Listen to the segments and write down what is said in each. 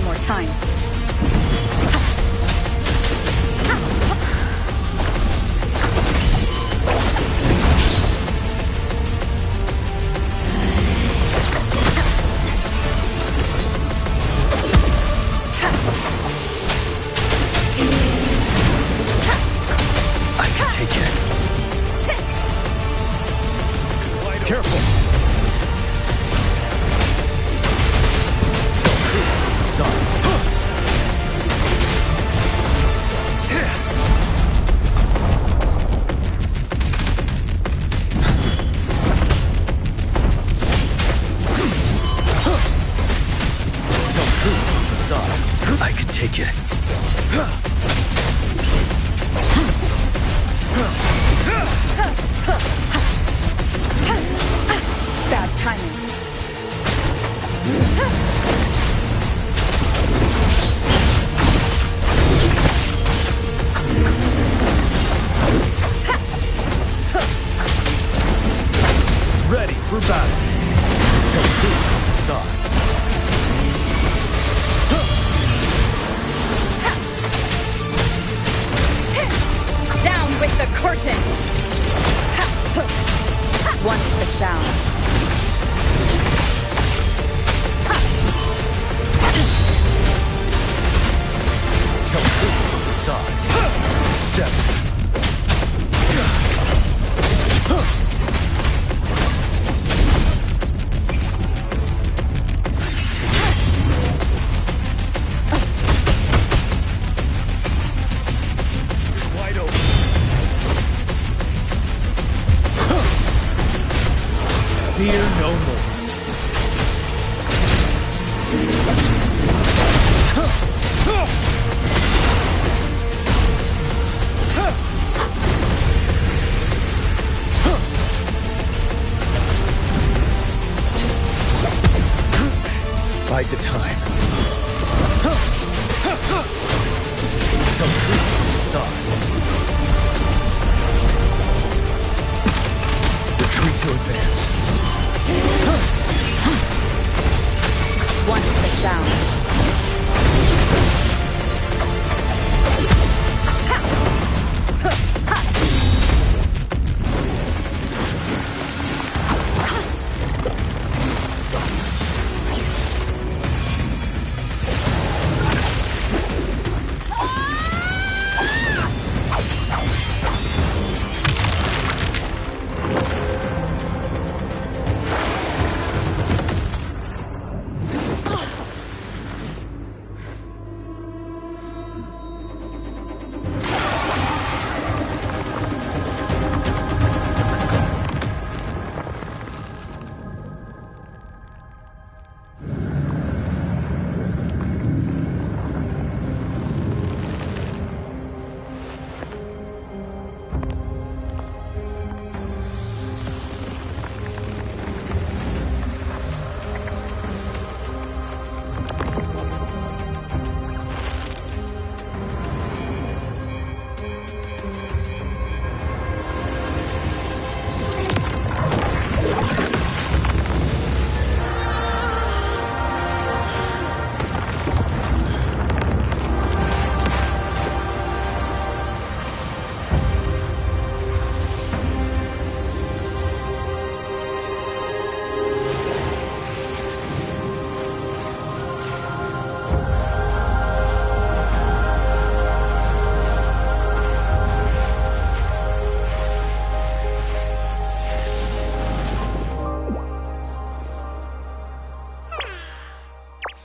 more time. Careful! I can take it. Bad timing. Ready for battle. Tell truth on the side. Down with the curtain! One with the sound. Tell truth on the side. 7. Fear no more. Bide the time. Tell truth on the side. Retreat to advance. One with the sound.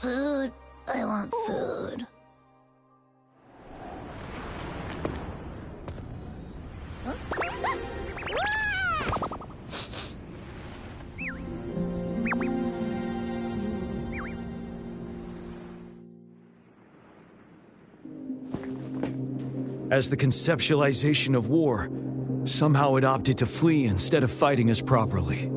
Food. I want food. As the conceptualization of war, somehow it opted to flee instead of fighting us properly.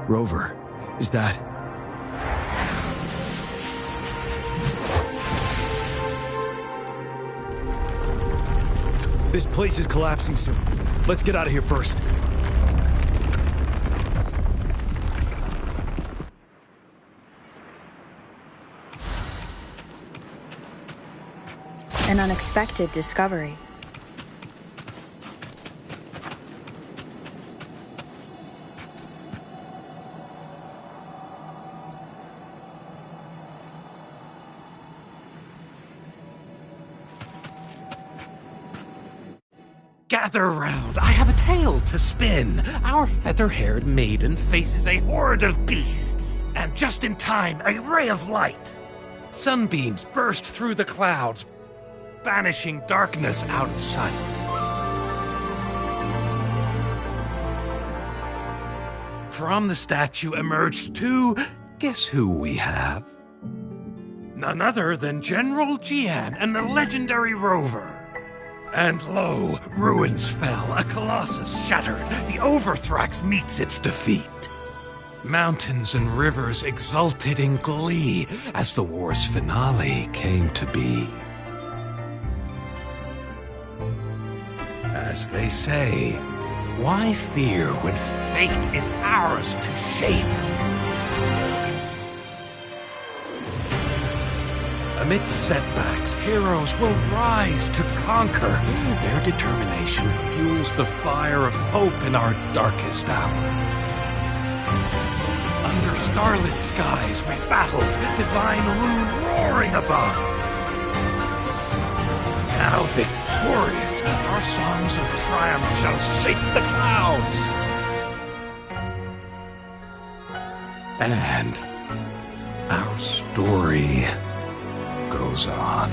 Rover, is that... This place is collapsing soon. Let's get out of here first. An unexpected discovery. Gather round, I have a tale to spin. Our feather-haired maiden faces a horde of beasts. And just in time, a ray of light. Sunbeams burst through the clouds, banishing darkness out of sight. From the statue emerged two... Guess who we have? None other than General Jian and the legendary Rover. And lo, ruins fell, a colossus shattered, the Overthrax meets its defeat. Mountains and rivers exulted in glee as the war's finale came to be. As they say, why fear when fate is ours to shape? Amidst setbacks, heroes will rise to conquer. Their determination fuels the fire of hope in our darkest hour. Under starlit skies we battled, divine rune roaring above. Now victorious, our songs of triumph shall shake the clouds. And our story goes on.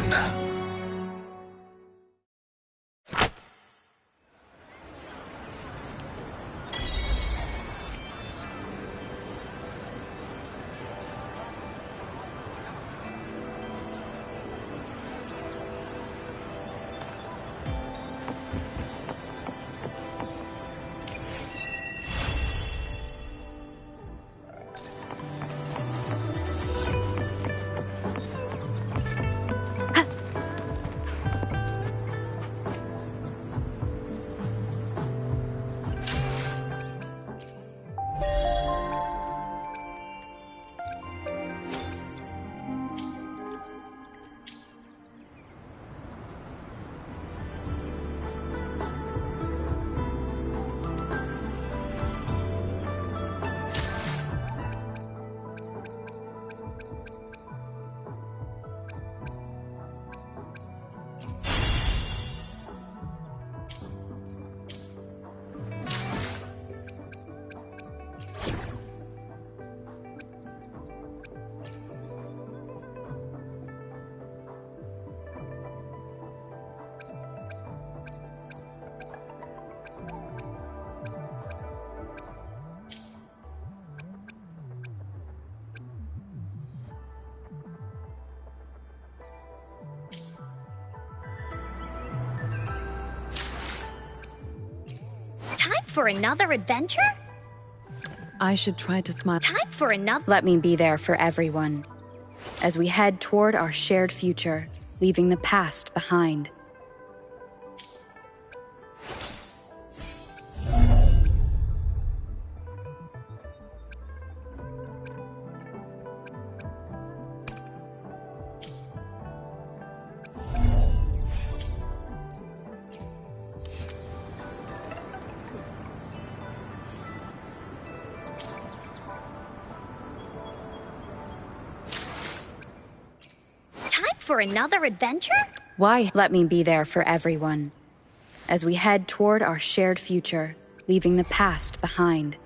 Time for another adventure? I should try to smile. Time for another... Let me be there for everyone, as we head toward our shared future, leaving the past behind. For another adventure? Why? Let me be there for everyone, as we head toward our shared future, leaving the past behind.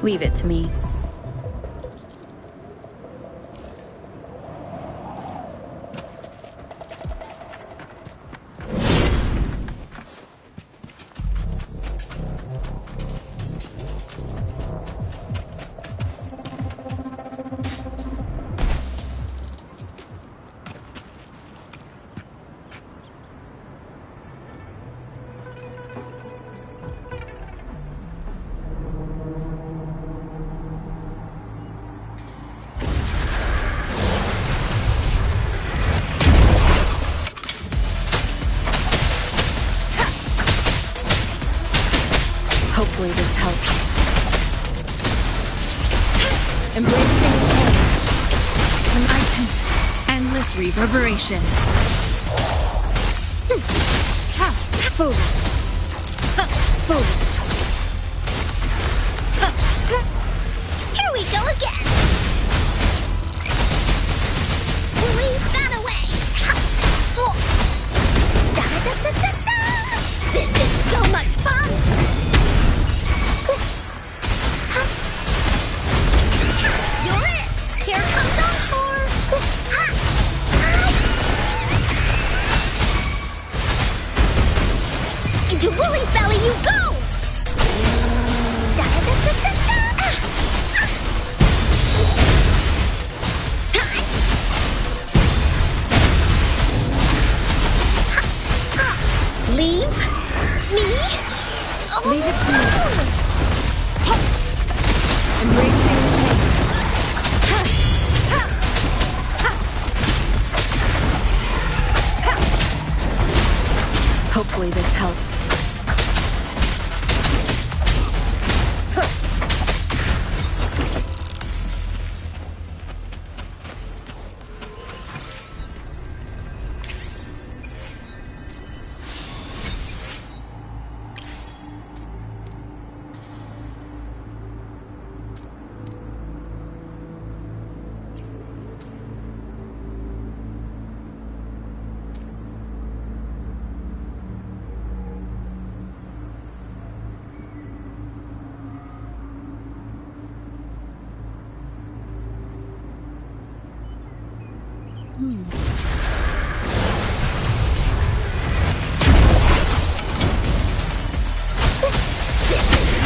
Leave it to me. Hopefully this helps. Embracing change. Enlighten. Endless reverberation. Foolish. Foolish. Here we go again. Leave that away. Da-da-da-da-da-da. This is so much fun. You're it. Here comes Encore. Into Woolly's belly you go. Da-da-da-da-da-da. Leave me alone. Leave it to me. Embracing change. Hopefully this helps.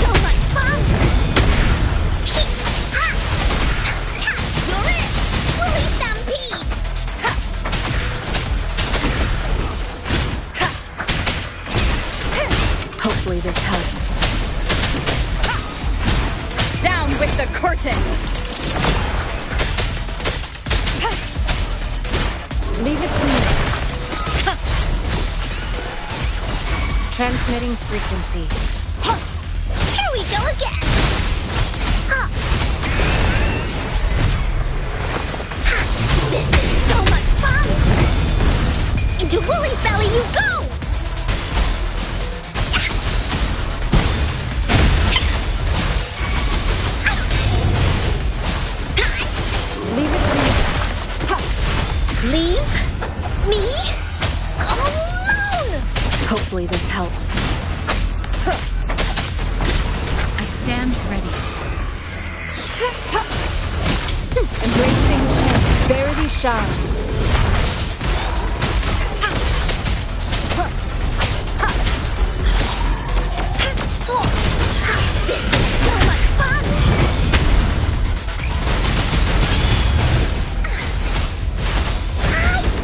So much fun! You're it! Woolly Stampede! Hopefully this helps. Down with the curtain! Leave it to me. Transmitting frequency. Here we go again! This is so much fun! Into Woolly's belly you go! Leave it to me. Leave me alone! Hopefully this helps. I stand ready. Embracing change. Verity shines. This is so much fun!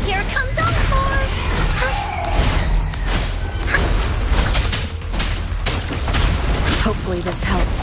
Here comes Encore! Hopefully this helps.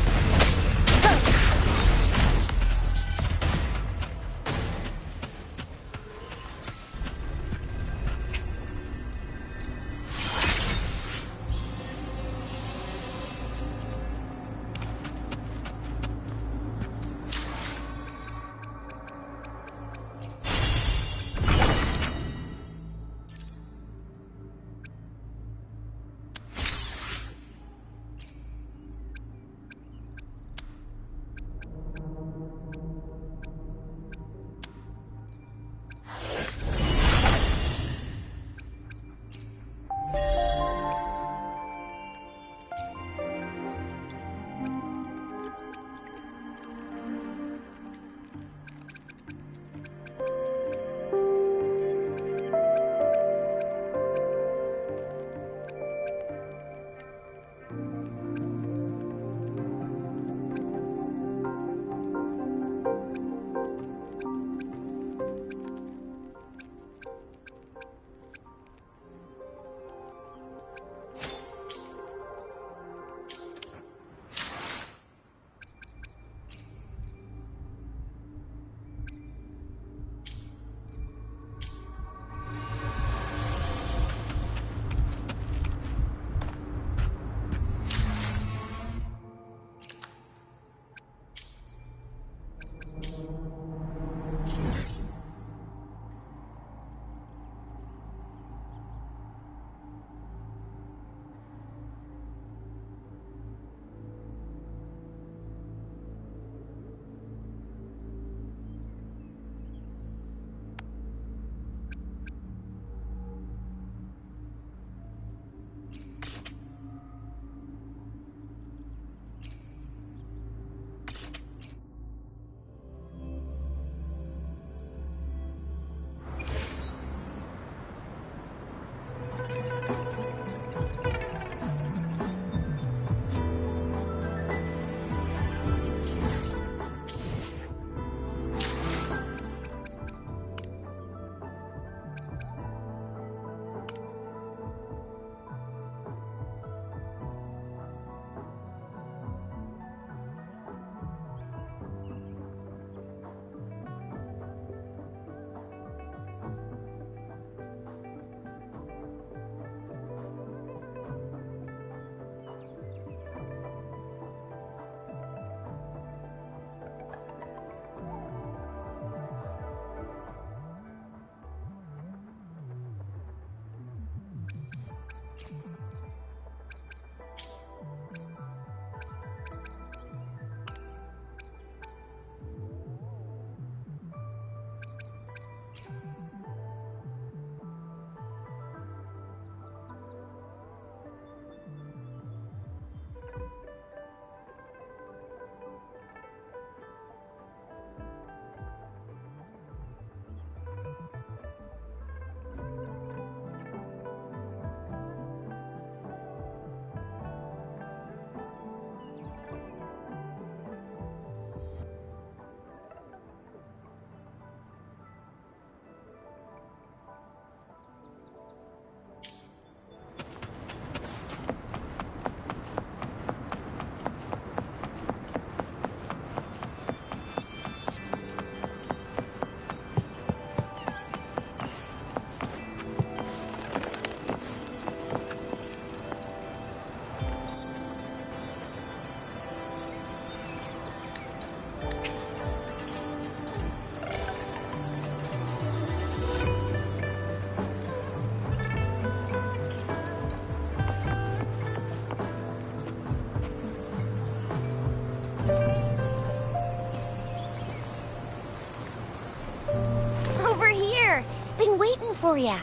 for ya.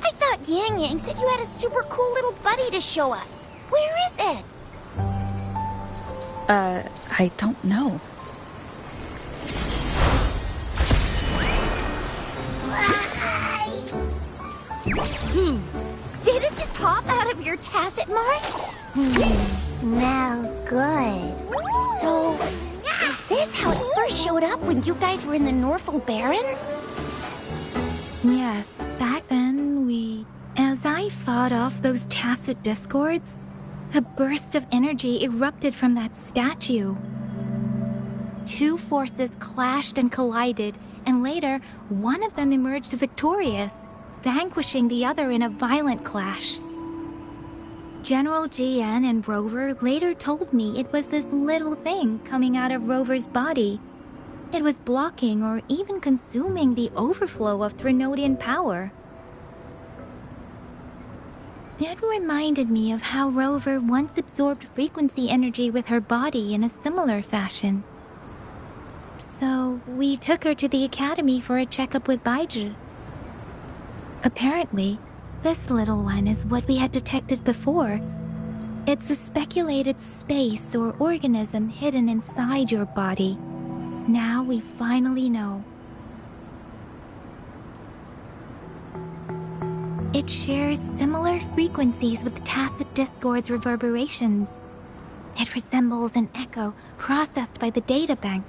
I thought Yang Yang said you had a super cool little buddy to show us. Where is it? I don't know. Did it just pop out of your tacit mark? Smells good. So, is this how it first showed up when you guys were in the Norfolk Barrens? Yes, back then as I fought off those tacit discords, a burst of energy erupted from that statue. Two forces clashed and collided, and later, one of them emerged victorious, vanquishing the other in a violent clash. General GN and Rover later told me it was this little thing coming out of Rover's body. It was blocking or even consuming the overflow of Threnodian power. It reminded me of how Rover once absorbed frequency energy with her body in a similar fashion. So we took her to the academy for a checkup with Baizhi. Apparently, this little one is what we had detected before. It's a speculated space or organism hidden inside your body. Now we finally know. It shares similar frequencies with tacit discord's reverberations. It resembles an echo processed by the data bank,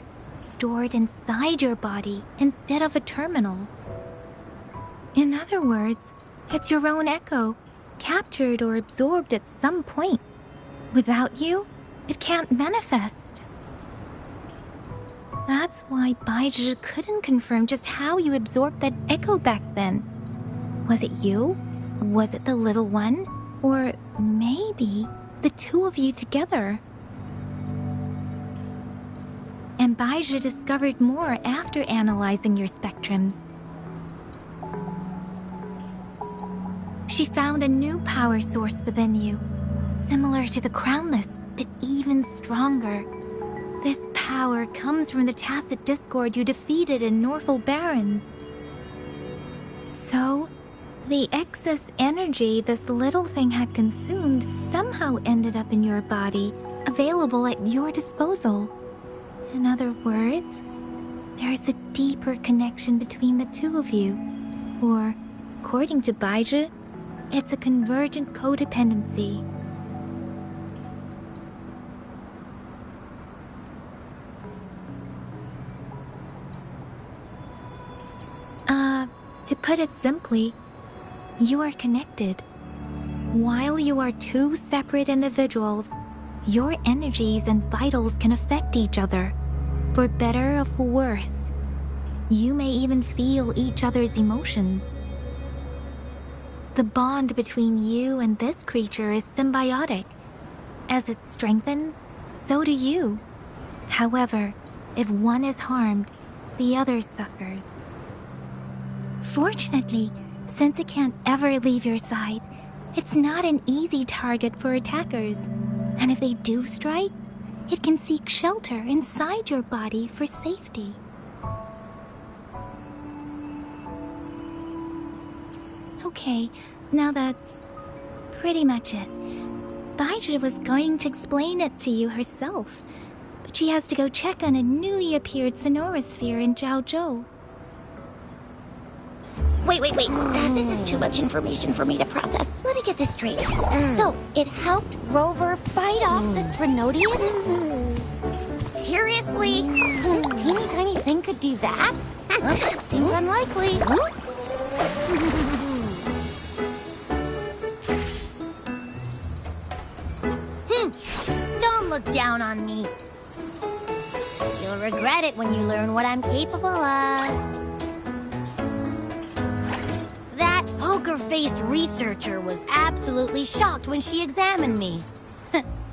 stored inside your body instead of a terminal. In other words, it's your own echo, captured or absorbed at some point. Without you, it can't manifest. That's why Baizhi couldn't confirm just how you absorbed that echo back then. Was it you? Was it the little one? Or maybe the two of you together? And Baizhi discovered more after analyzing your spectrums. She found a new power source within you, similar to the Crownless, but even stronger. This power comes from the tacit discord you defeated in Norfolk Barrens. So, the excess energy this little thing had consumed somehow ended up in your body, available at your disposal. In other words, there's a deeper connection between the two of you. Or, according to Baizhi, it's a convergent codependency. To put it simply, you are connected. While you are two separate individuals, your energies and vitals can affect each other, for better or for worse. You may even feel each other's emotions. The bond between you and this creature is symbiotic. As it strengthens, so do you. However, if one is harmed, the other suffers. Fortunately, since it can't ever leave your side, it's not an easy target for attackers. And if they do strike, it can seek shelter inside your body for safety. Okay, now that's pretty much it. Baizhi was going to explain it to you herself, but she has to go check on a newly appeared sonorosphere in Zhaozhou. Wait. This is too much information for me to process. Let me get this straight. So, it helped Rover fight off the Threnodian? Seriously? This teeny tiny thing could do that? Seems unlikely. Don't look down on me. You'll regret it when you learn what I'm capable of. That poker-faced researcher was absolutely shocked when she examined me.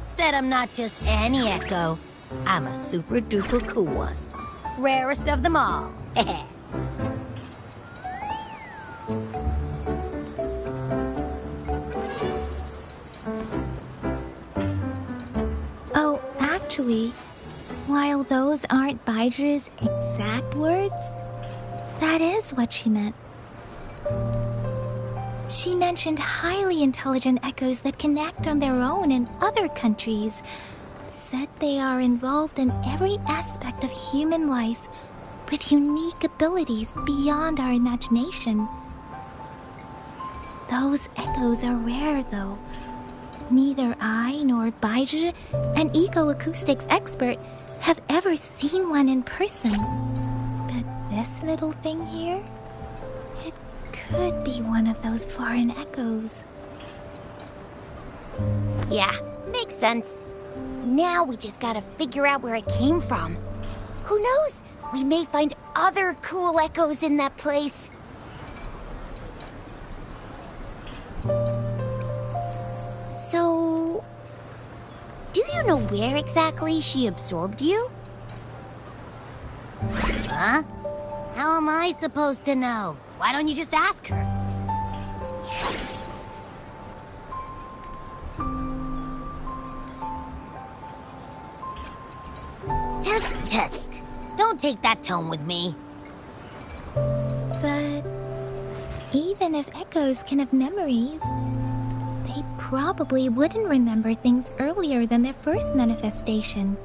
Said I'm not just any echo. I'm a super-duper cool one. Rarest of them all. Oh, actually, while those aren't Baizhi's exact words, that is what she meant. She mentioned highly intelligent echoes that can act on their own in other countries. Said they are involved in every aspect of human life with unique abilities beyond our imagination. Those echoes are rare, though. Neither I nor Baizhi, an eco-acoustics expert, have ever seen one in person. But this little thing here, it could be one of those foreign echoes. Yeah, makes sense. Now we just gotta figure out where it came from. Who knows? We may find other cool echoes in that place. So, do you know where exactly she absorbed you? Huh? How am I supposed to know? Why don't you just ask her? Tisk. Don't take that tone with me. But even if echoes can have memories, they probably wouldn't remember things earlier than their first manifestation.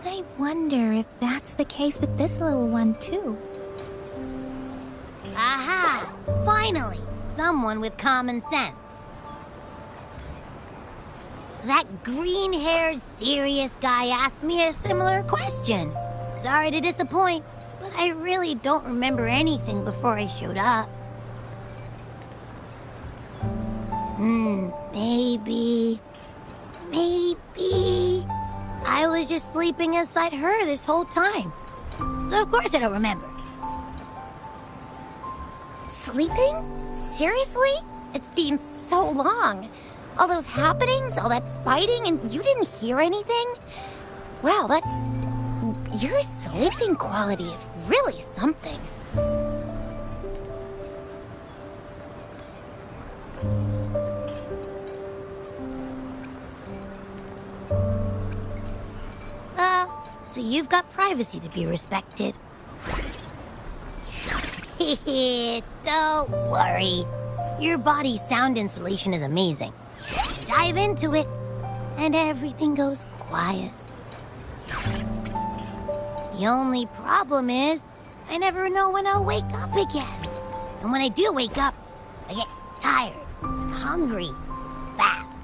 I wonder if that's the case with this little one, too. Aha! Finally, someone with common sense. That green-haired, serious guy asked me a similar question. Sorry to disappoint, but I really don't remember anything before I showed up. Maybe I was just sleeping inside her this whole time. So of course I don't remember. Sleeping? Seriously? It's been so long. All those happenings, all that fighting, and you didn't hear anything? Wow, your sleeping quality is really something. So you've got privacy to be respected. Don't worry. Your body's sound insulation is amazing. Dive into it, and everything goes quiet. The only problem is, I never know when I'll wake up again. And when I do wake up, I get tired, hungry, fast.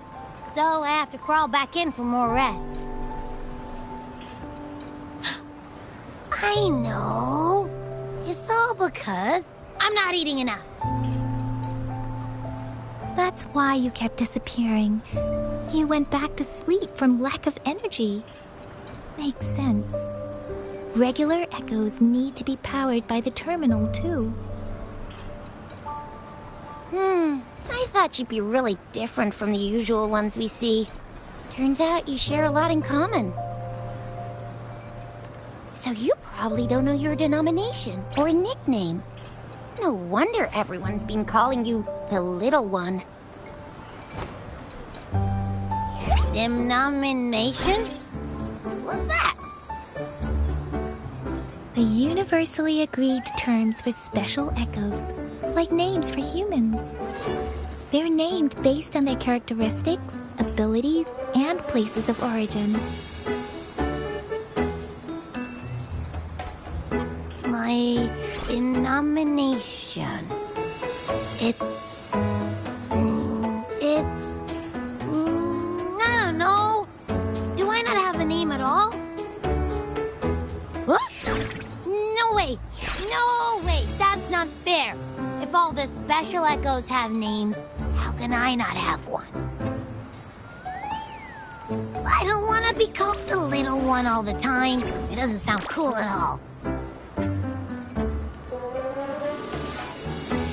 So I have to crawl back in for more rest. I know. It's all because I'm not eating enough. That's why you kept disappearing. You went back to sleep from lack of energy. Makes sense. Regular echoes need to be powered by the terminal, too. I thought you'd be really different from the usual ones we see. Turns out you share a lot in common. So you probably don't know your denomination or a nickname. No wonder everyone's been calling you the Little One. Denomination? What's that? The universally agreed terms for special echoes, like names for humans. They're named based on their characteristics, abilities, and places of origin. My denomination. It's... I don't know. Do I not have a name at all? What? No way! No way! That's not fair! If all the special echoes have names, how can I not have one? I don't want to be called the Little One all the time. It doesn't sound cool at all.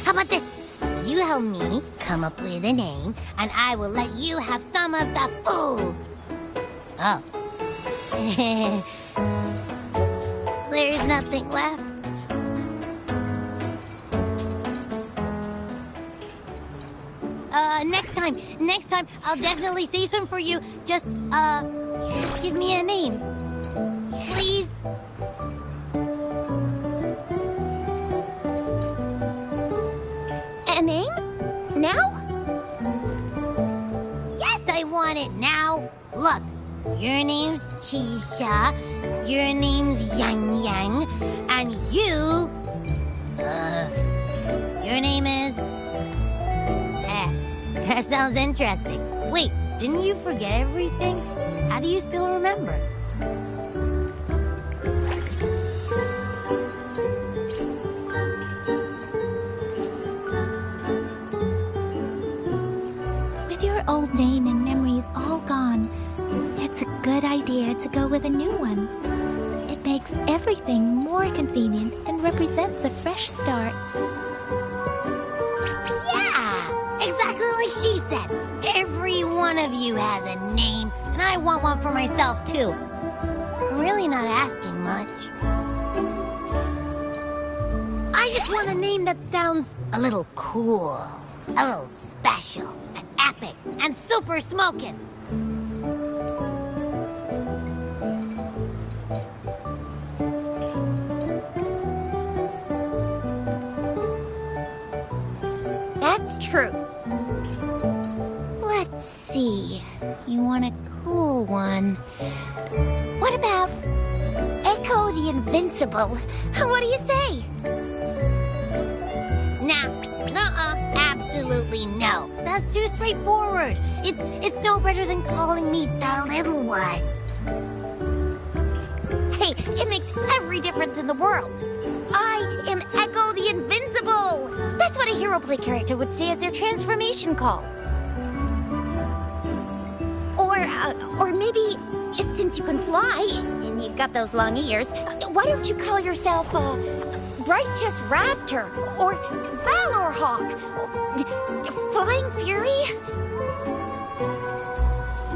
How about this? You help me come up with a name, and I will let you have some of the food. Oh. There's nothing left. Next time, I'll definitely save some for you. Just give me a name. Please? I want it now. Look, your name's Chisha, your name's Yang Yang, and your name is... that sounds interesting. Wait, didn't you forget everything? How do you still remember? With your old name and memories all gone, it's a good idea to go with a new one. It makes everything more convenient and represents a fresh start. Yeah, exactly like she said. Every one of you has a name, and I want one for myself too. I'm really not asking much. I just want a name that sounds a little cool, a little special, and epic, and super smoking. That's true. Let's see. You want a cool one. What about Echo the Invincible? What do you say? Nah, absolutely no. That's too straightforward. It's no better than calling me the Little One. Hey, it makes every difference in the world. I am Echo the Invincible! That's what a hero play character would say as their transformation call. Or maybe, since you can fly, and you've got those long ears, why don't you call yourself, Righteous Raptor, or Valor Hawk, Flying Fury?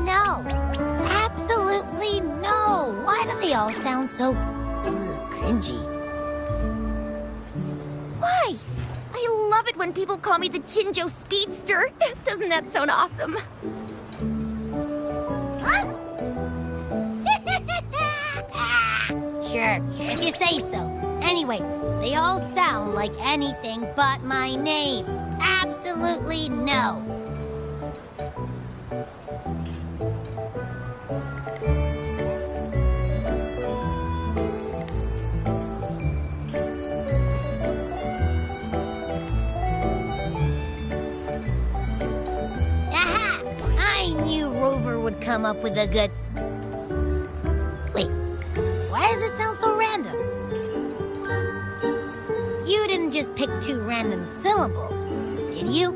No, absolutely no. Why do they all sound so cringy? Why? I love it when people call me the Jinjo Speedster. Doesn't that sound awesome? Huh? Sure, if you say so. Anyway, they all sound like anything but my name. Absolutely no. Aha! I knew Rover would come up with a good... Wait, why does it sound so random? You didn't just pick two random syllables, did you?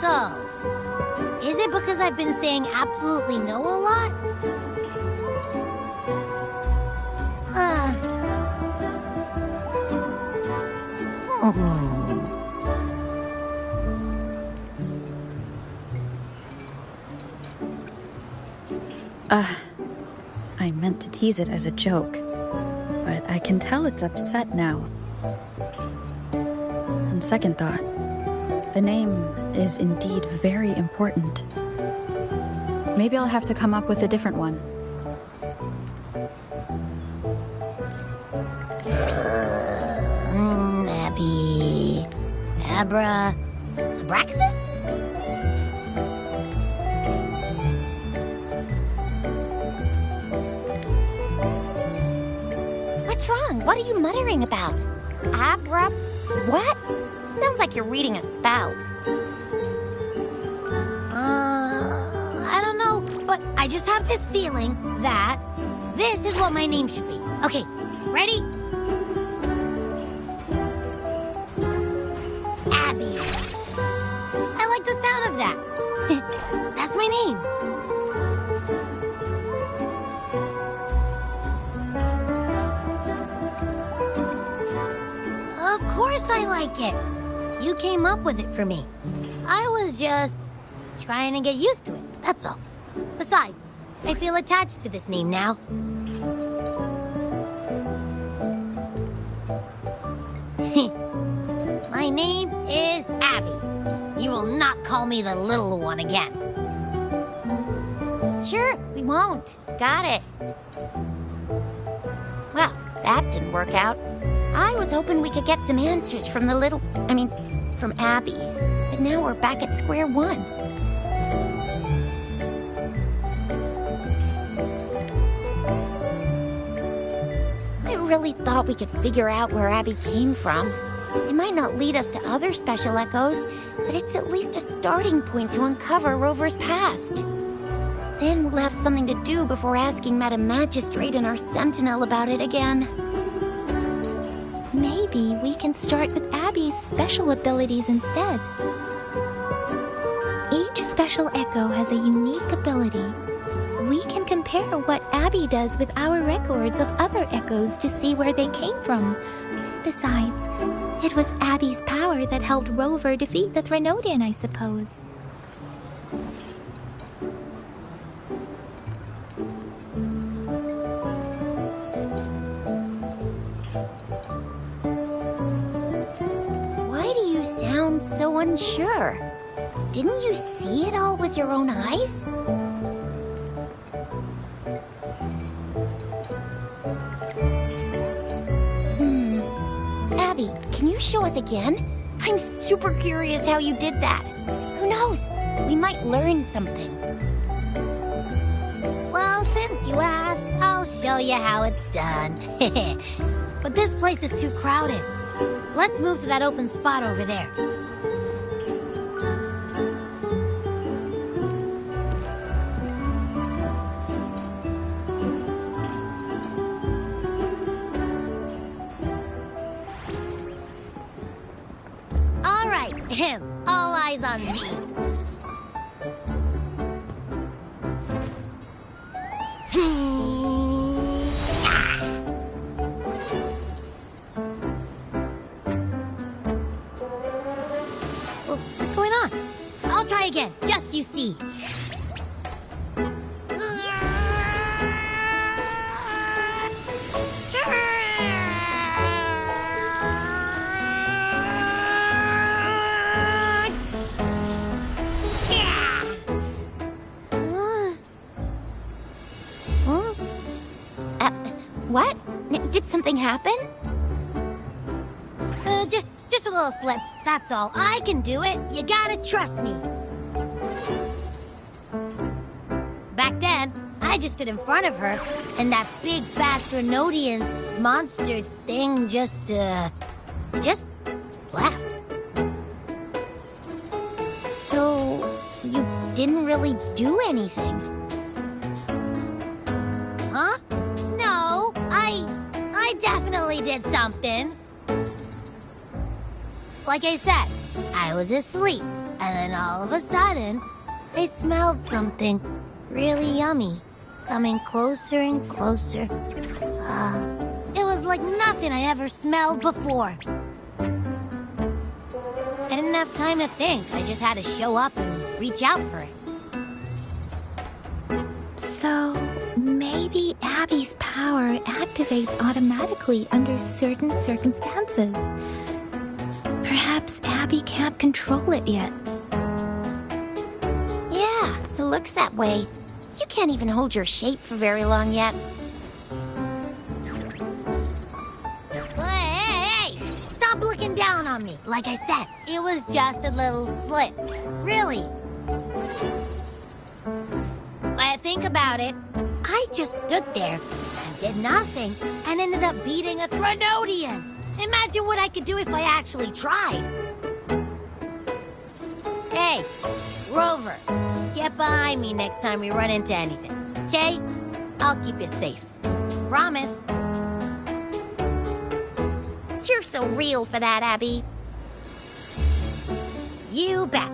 So, is it because I've been saying absolutely no a lot? I meant to tease it as a joke, but I can tell it's upset now. On second thought, the name is indeed very important. Maybe I'll have to come up with a different one. Abby... Abraxas? What's wrong? What are you muttering about? What? Sounds like you're reading a spell. I don't know, but I just have this feeling that this is what my name should be. Okay, ready? Abby. I like the sound of that. That's my name. Of course I like it. You came up with it for me. I was just trying to get used to it, that's all. Besides, I feel attached to this name now. My name is Abby. You will not call me the little one again. Sure, we won't. Got it. that didn't work out. I was hoping we could get some answers from from Abby. But now we're back at square one. I really thought we could figure out where Abby came from. It might not lead us to other special echoes, but it's at least a starting point to uncover Rover's past. Then we'll have something to do before asking Madam Magistrate and our Sentinel about it again. Maybe we can start with Abby's special abilities instead. Each special echo has a unique ability. We can compare what Abby does with our records of other echoes to see where they came from. Besides, it was Abby's power that helped Rover defeat the Threnodian, I suppose. Why do you sound so unsure? Didn't you see it all with your own eyes? Abby, can you show us again? I'm super curious how you did that. Who knows? We might learn something. Well, since you asked, I'll show you how it's done. But this place is too crowded. Let's move to that open spot over there. All right, all eyes on me. What's going on? I'll try again, just you see. What? Did something happen? Just a little slip, that's all. I can do it. You gotta trust me. Back then, I just stood in front of her, and that big bad Threnodian monster thing just left. So, you didn't really do anything? Huh? No, I definitely did something. Like I said, I was asleep, and then all of a sudden, I smelled something really yummy, coming closer and closer. It was like nothing I ever smelled before. I didn't have time to think. I just had to show up and reach out for it. So, maybe Abby's power activates automatically under certain circumstances. Perhaps Abby can't control it yet. Yeah, it looks that way. You can't even hold your shape for very long yet. Hey! Stop looking down on me. Like I said, it was just a little slip. Really. When I think about it, I just stood there and did nothing and ended up beating a Threnodian. Imagine what I could do if I actually tried. Hey, Rover, get behind me next time we run into anything, okay? I'll keep you safe. Promise. You're so real for that, Abby. You bet.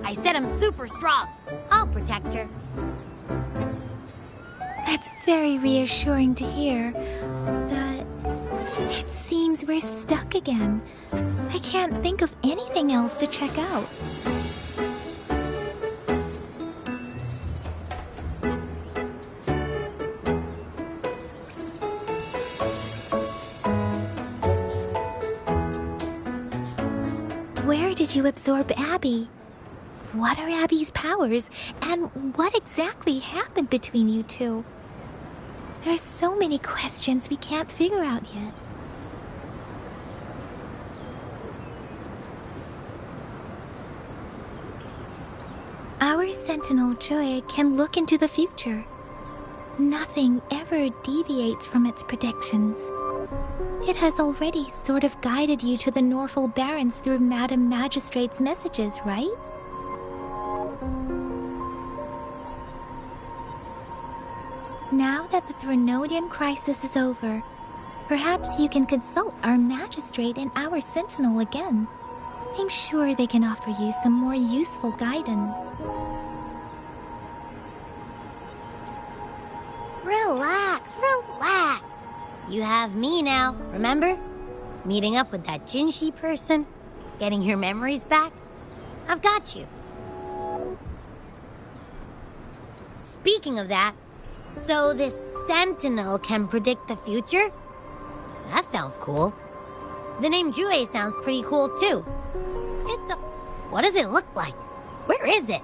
I said I'm super strong. I'll protect her. That's very reassuring to hear, but it seems we're stuck again. I can't think of anything else to check out. Where did you absorb Abby? What are Abby's powers, and what exactly happened between you two? There are so many questions we can't figure out yet. Our Sentinel Joy can look into the future. Nothing ever deviates from its predictions. It has already sort of guided you to the Norfolk Barrens through Madam Magistrate's messages, right? Now that the Threnodian crisis is over, perhaps you can consult our Magistrate and our Sentinel again. I'm sure they can offer you some more useful guidance. Relax, relax. You have me now, remember? Meeting up with that Jinshi person, getting your memories back. I've got you. Speaking of that, so this Sentinel can predict the future? That sounds cool. The name Jue sounds pretty cool too. What does it look like? Where is it?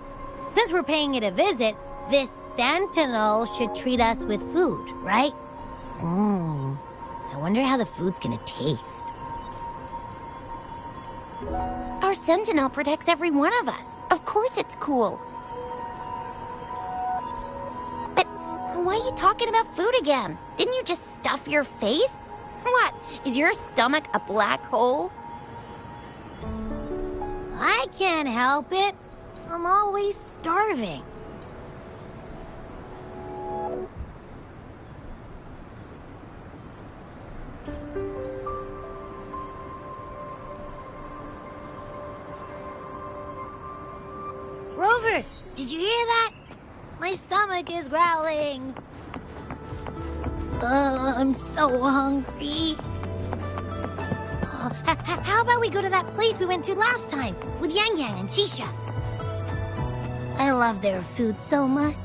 Since we're paying it a visit, this Sentinel should treat us with food, right? I wonder how the food's gonna taste. Our Sentinel protects every one of us. Of course it's cool. But why are you talking about food again? Didn't you just stuff your face? What? Is your stomach a black hole? I can't help it. I'm always starving. Rover, did you hear that? My stomach is growling. I'm so hungry. How about we go to that place we went to last time with Yang Yang and Chisha? I love their food so much.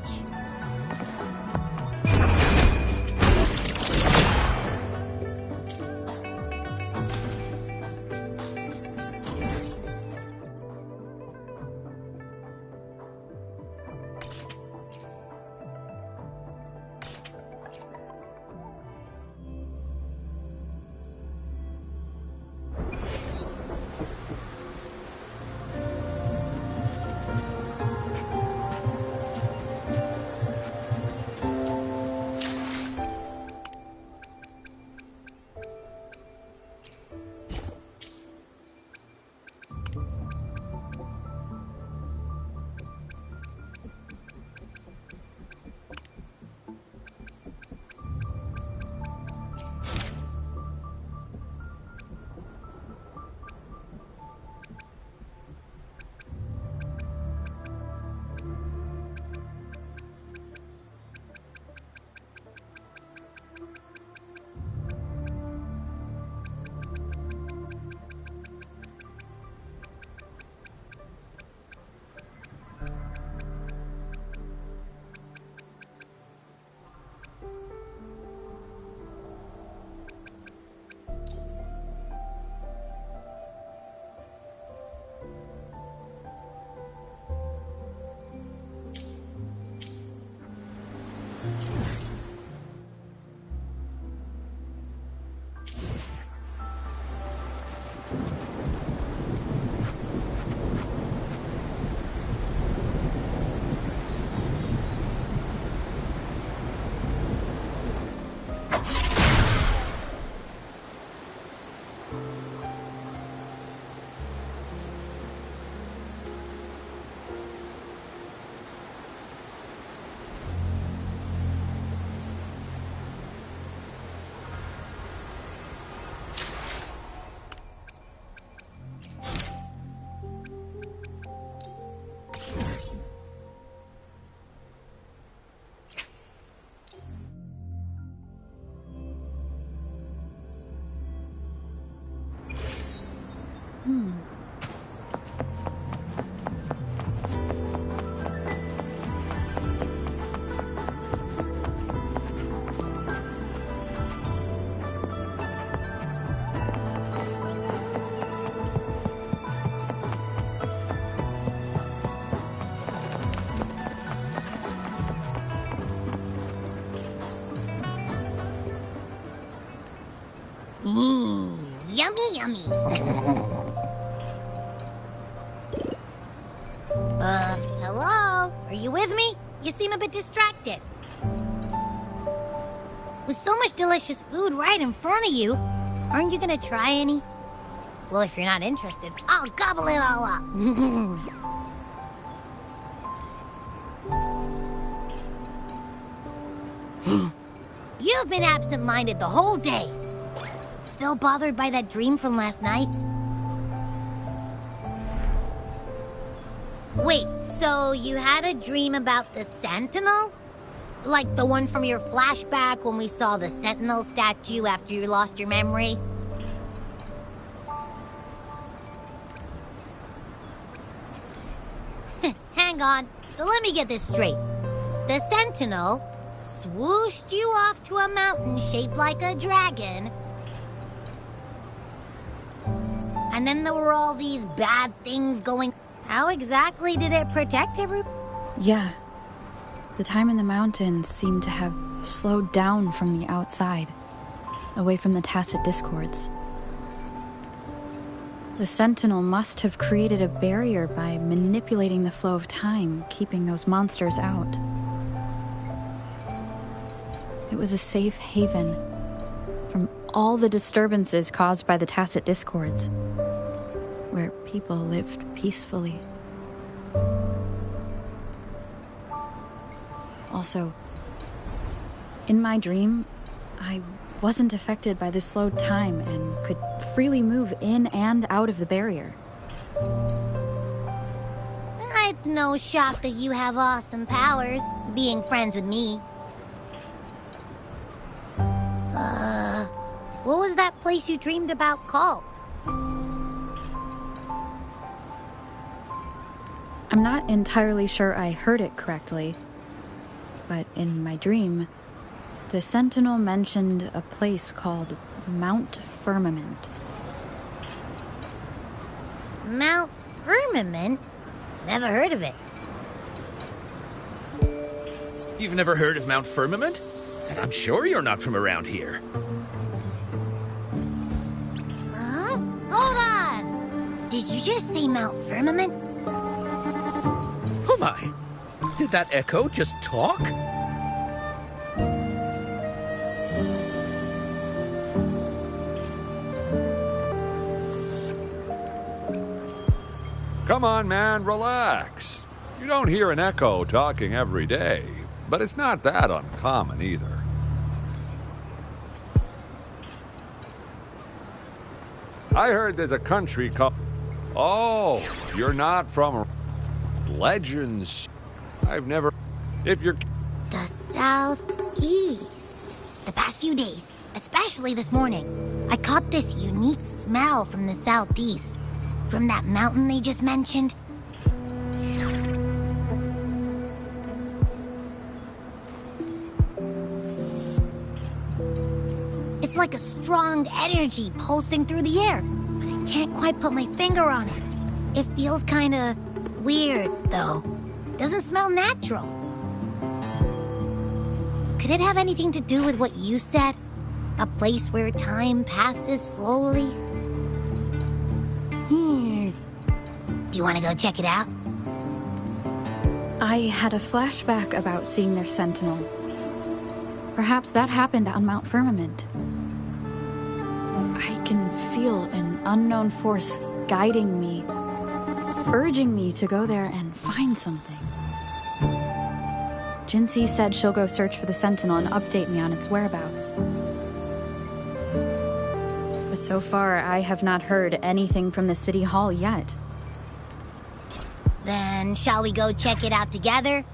Yummy, yummy. Hello? Are you with me? You seem a bit distracted. With so much delicious food right in front of you, aren't you gonna try any? Well, if you're not interested, I'll gobble it all up. You've been absent-minded the whole day. Still bothered by that dream from last night? Wait, so you had a dream about the Sentinel? Like the one from your flashback when we saw the Sentinel statue after you lost your memory? Hang on, so let me get this straight. The Sentinel swooshed you off to a mountain shaped like a dragon. And then there were all these bad things going. How exactly did it protect everyone? Yeah. The time in the mountains seemed to have slowed down from the outside, away from the tacit discords. The Sentinel must have created a barrier by manipulating the flow of time, keeping those monsters out. It was a safe haven from all the disturbances caused by the tacit discords, where people lived peacefully. Also, in my dream, I wasn't affected by the slowed time and could freely move in and out of the barrier. It's no shock that you have awesome powers, being friends with me. What was that place you dreamed about called? I'm not entirely sure I heard it correctly, but in my dream, the Sentinel mentioned a place called Mount Firmament. Mount Firmament? Never heard of it. You've never heard of Mount Firmament? And I'm sure you're not from around here. Huh? Hold on! Did you just say Mount Firmament? Oh my! Did that echo just talk? Come on, man, relax. You don't hear an echo talking every day, but it's not that uncommon either. I heard there's a country called... Oh, you're not from Legends. I've never... If you're... The southeast. The past few days, especially this morning, I caught this unique smell from the southeast. From that mountain they just mentioned. It's like a strong energy pulsing through the air, but I can't quite put my finger on it. It feels kinda weird, though. Doesn't smell natural. Could it have anything to do with what you said? A place where time passes slowly? Do you want to go check it out? I had a flashback about seeing their Sentinel. Perhaps that happened on Mount Firmament. I can feel an unknown force guiding me, urging me to go there and find something. Jinxie said she'll go search for the Sentinel and update me on its whereabouts. But so far, I have not heard anything from the City Hall yet. Then shall we go check it out together?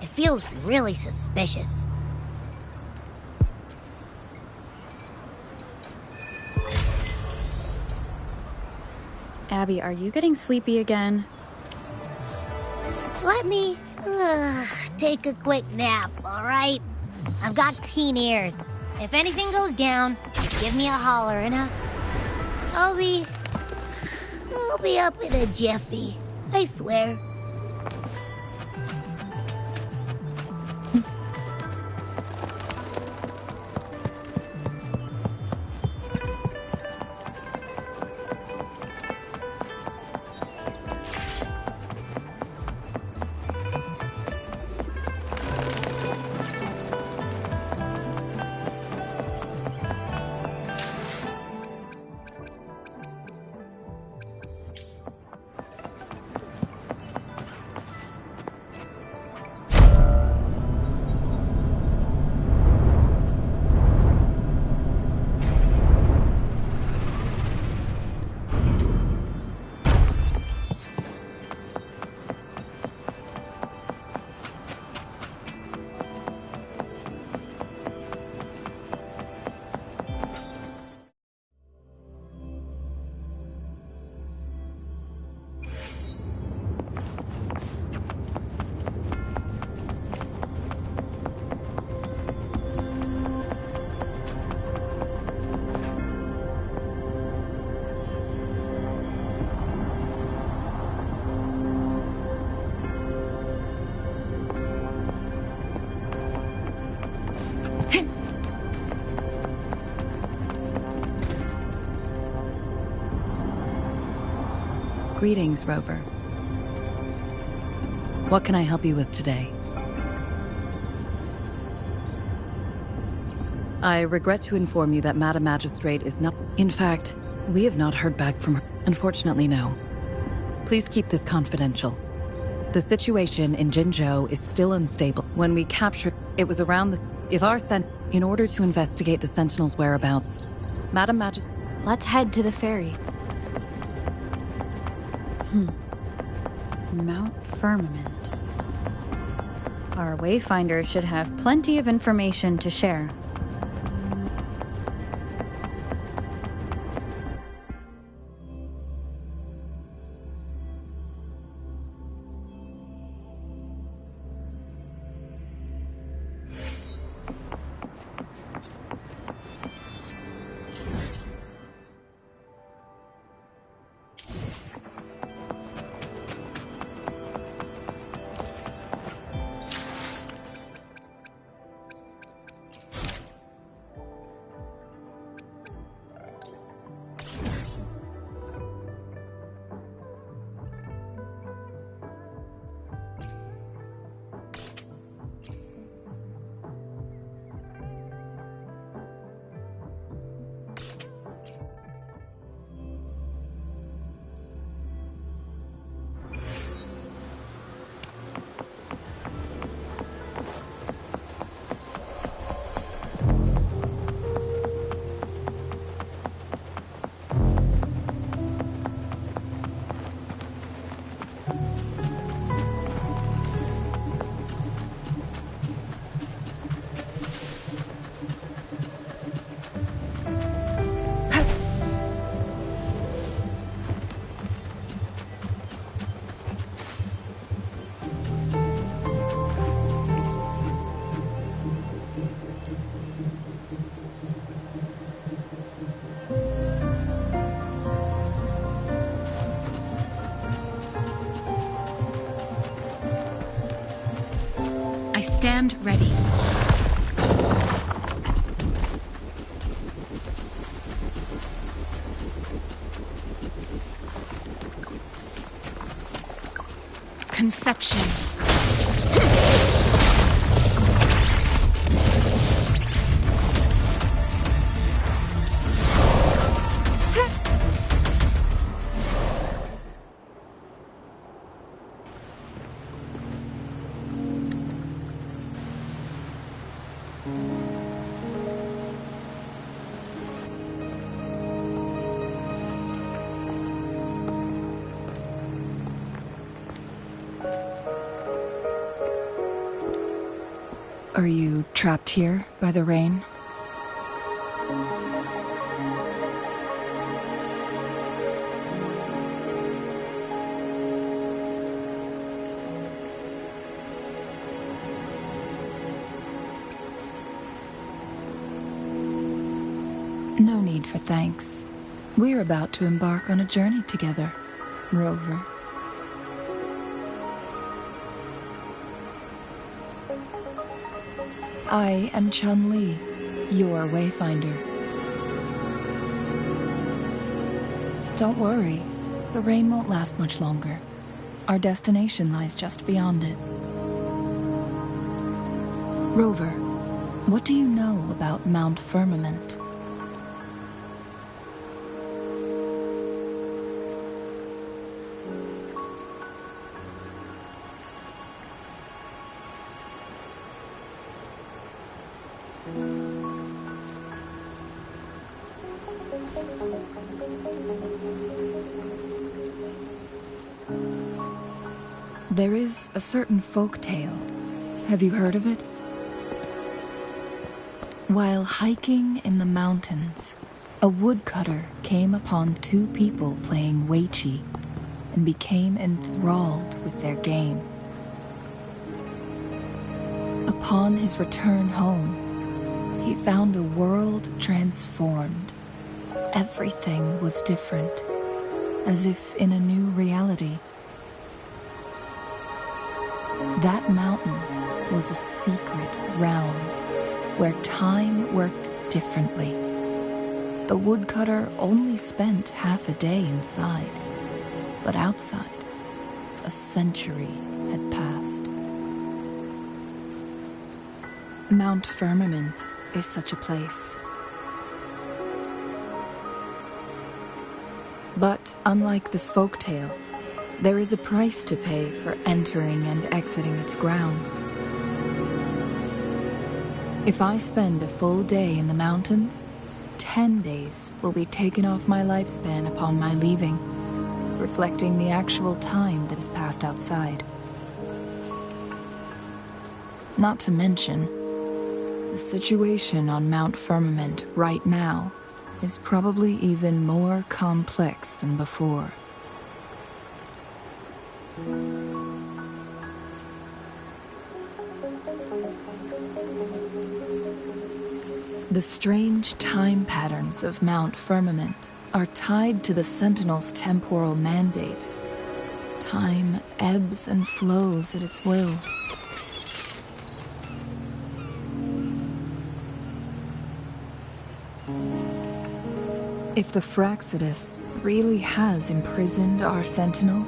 It feels really suspicious. Abby, are you getting sleepy again? Let me take a quick nap, all right? I've got keen ears. If anything goes down, just give me a holler and I'll be up in a jiffy. I swear. Greetings, Rover. What can I help you with today? I regret to inform you that Madam Magistrate is not... In fact, we have not heard back from her. Unfortunately, no. Please keep this confidential. The situation in Jinzhou is still unstable. When we captured... It was around the... If our In order to investigate the Sentinel's whereabouts, Madam Magistrate... Let's head to the ferry. Mount Firmament. Our Wayfinder should have plenty of information to share. Stand ready. Conception. Are you trapped here by the rain? No need for thanks. We're about to embark on a journey together, Rover. I am Chun-Li, your Wayfinder. Don't worry, the rain won't last much longer. Our destination lies just beyond it. Rover, what do you know about Mount Firmament? There is a certain folk tale. Have you heard of it? While hiking in the mountains, a woodcutter came upon two people playing weiqi and became enthralled with their game. Upon his return home, he found a world transformed. Everything was different, as if in a new reality. That mountain was a secret realm where time worked differently. The woodcutter only spent half a day inside, But outside, a century had passed. Mount Firmament is such a place. But unlike this folktale, there is a price to pay for entering and exiting its grounds. If I spend a full day in the mountains, 10 days will be taken off my lifespan upon my leaving, reflecting the actual time that has passed outside. Not to mention, the situation on Mount Firmament right now is probably even more complex than before. The strange time patterns of Mount Firmament are tied to the Sentinel's temporal mandate. Time ebbs and flows at its will. If the Fractsidus really has imprisoned our Sentinel,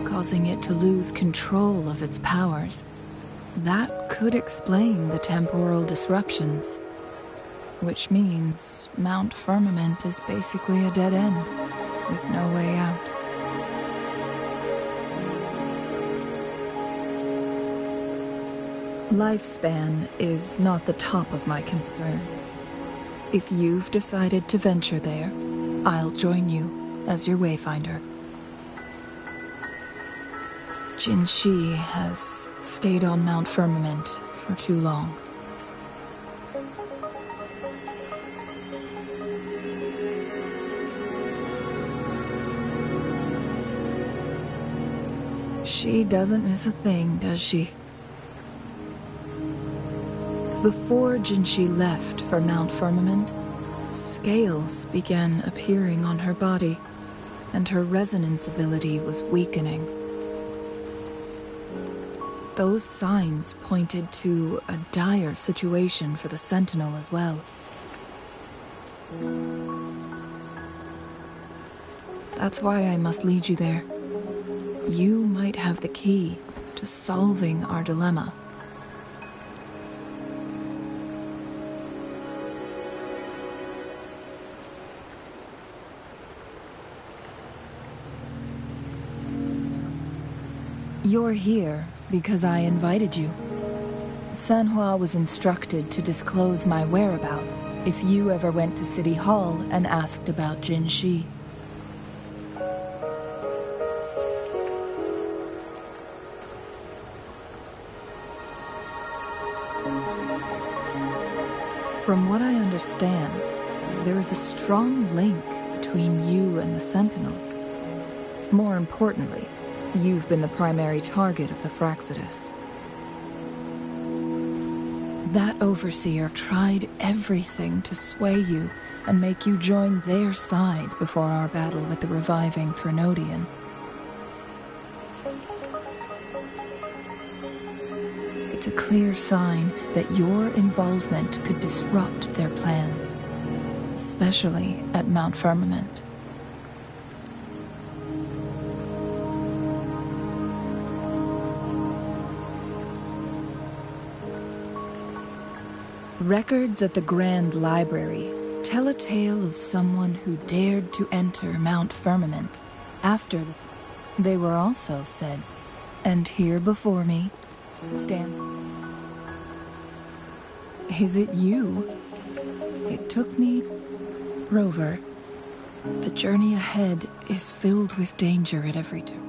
causing it to lose control of its powers, that could explain the temporal disruptions. Which means Mount Firmament is basically a dead end, with no way out. Lifespan is not the top of my concerns. If you've decided to venture there, I'll join you as your wayfinder. Jinshi has stayed on Mount Firmament for too long. She doesn't miss a thing, does she? Before Jinshi left for Mount Firmament, scales began appearing on her body, and her resonance ability was weakening. Those signs pointed to a dire situation for the Sentinel as well. That's why I must lead you there. You might have the key to solving our dilemma. You're here because I invited you. Sanhua was instructed to disclose my whereabouts if you ever went to City Hall and asked about Jinshi. From what I understand, there is a strong link between you and the Sentinel. More importantly, you've been the primary target of the Fractsidus. That overseer tried everything to sway you and make you join their side before our battle with the reviving Threnodian. It's a clear sign that your involvement could disrupt their plans, especially at Mount Firmament. Records at the Grand Library tell a tale of someone who dared to enter Mount Firmament after they were also said, and here before me stands. Is it you? It took me, Rover. The journey ahead is filled with danger at every turn.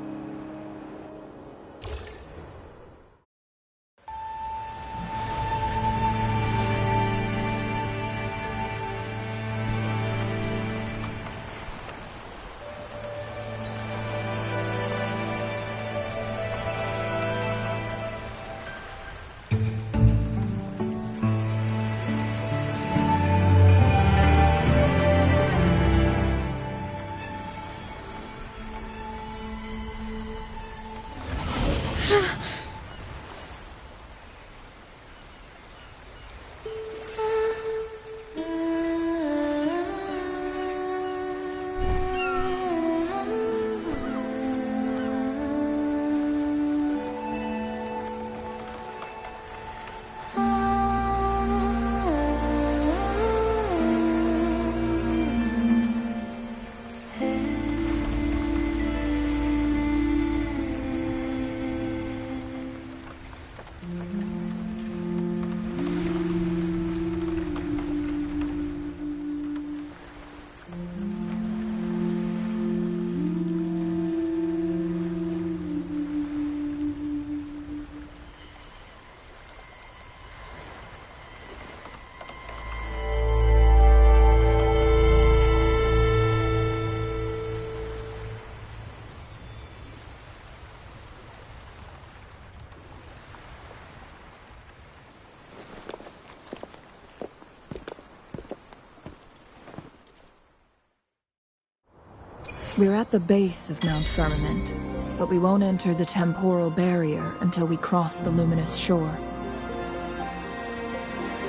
We're at the base of Mount Firmament, but we won't enter the temporal barrier until we cross the luminous shore.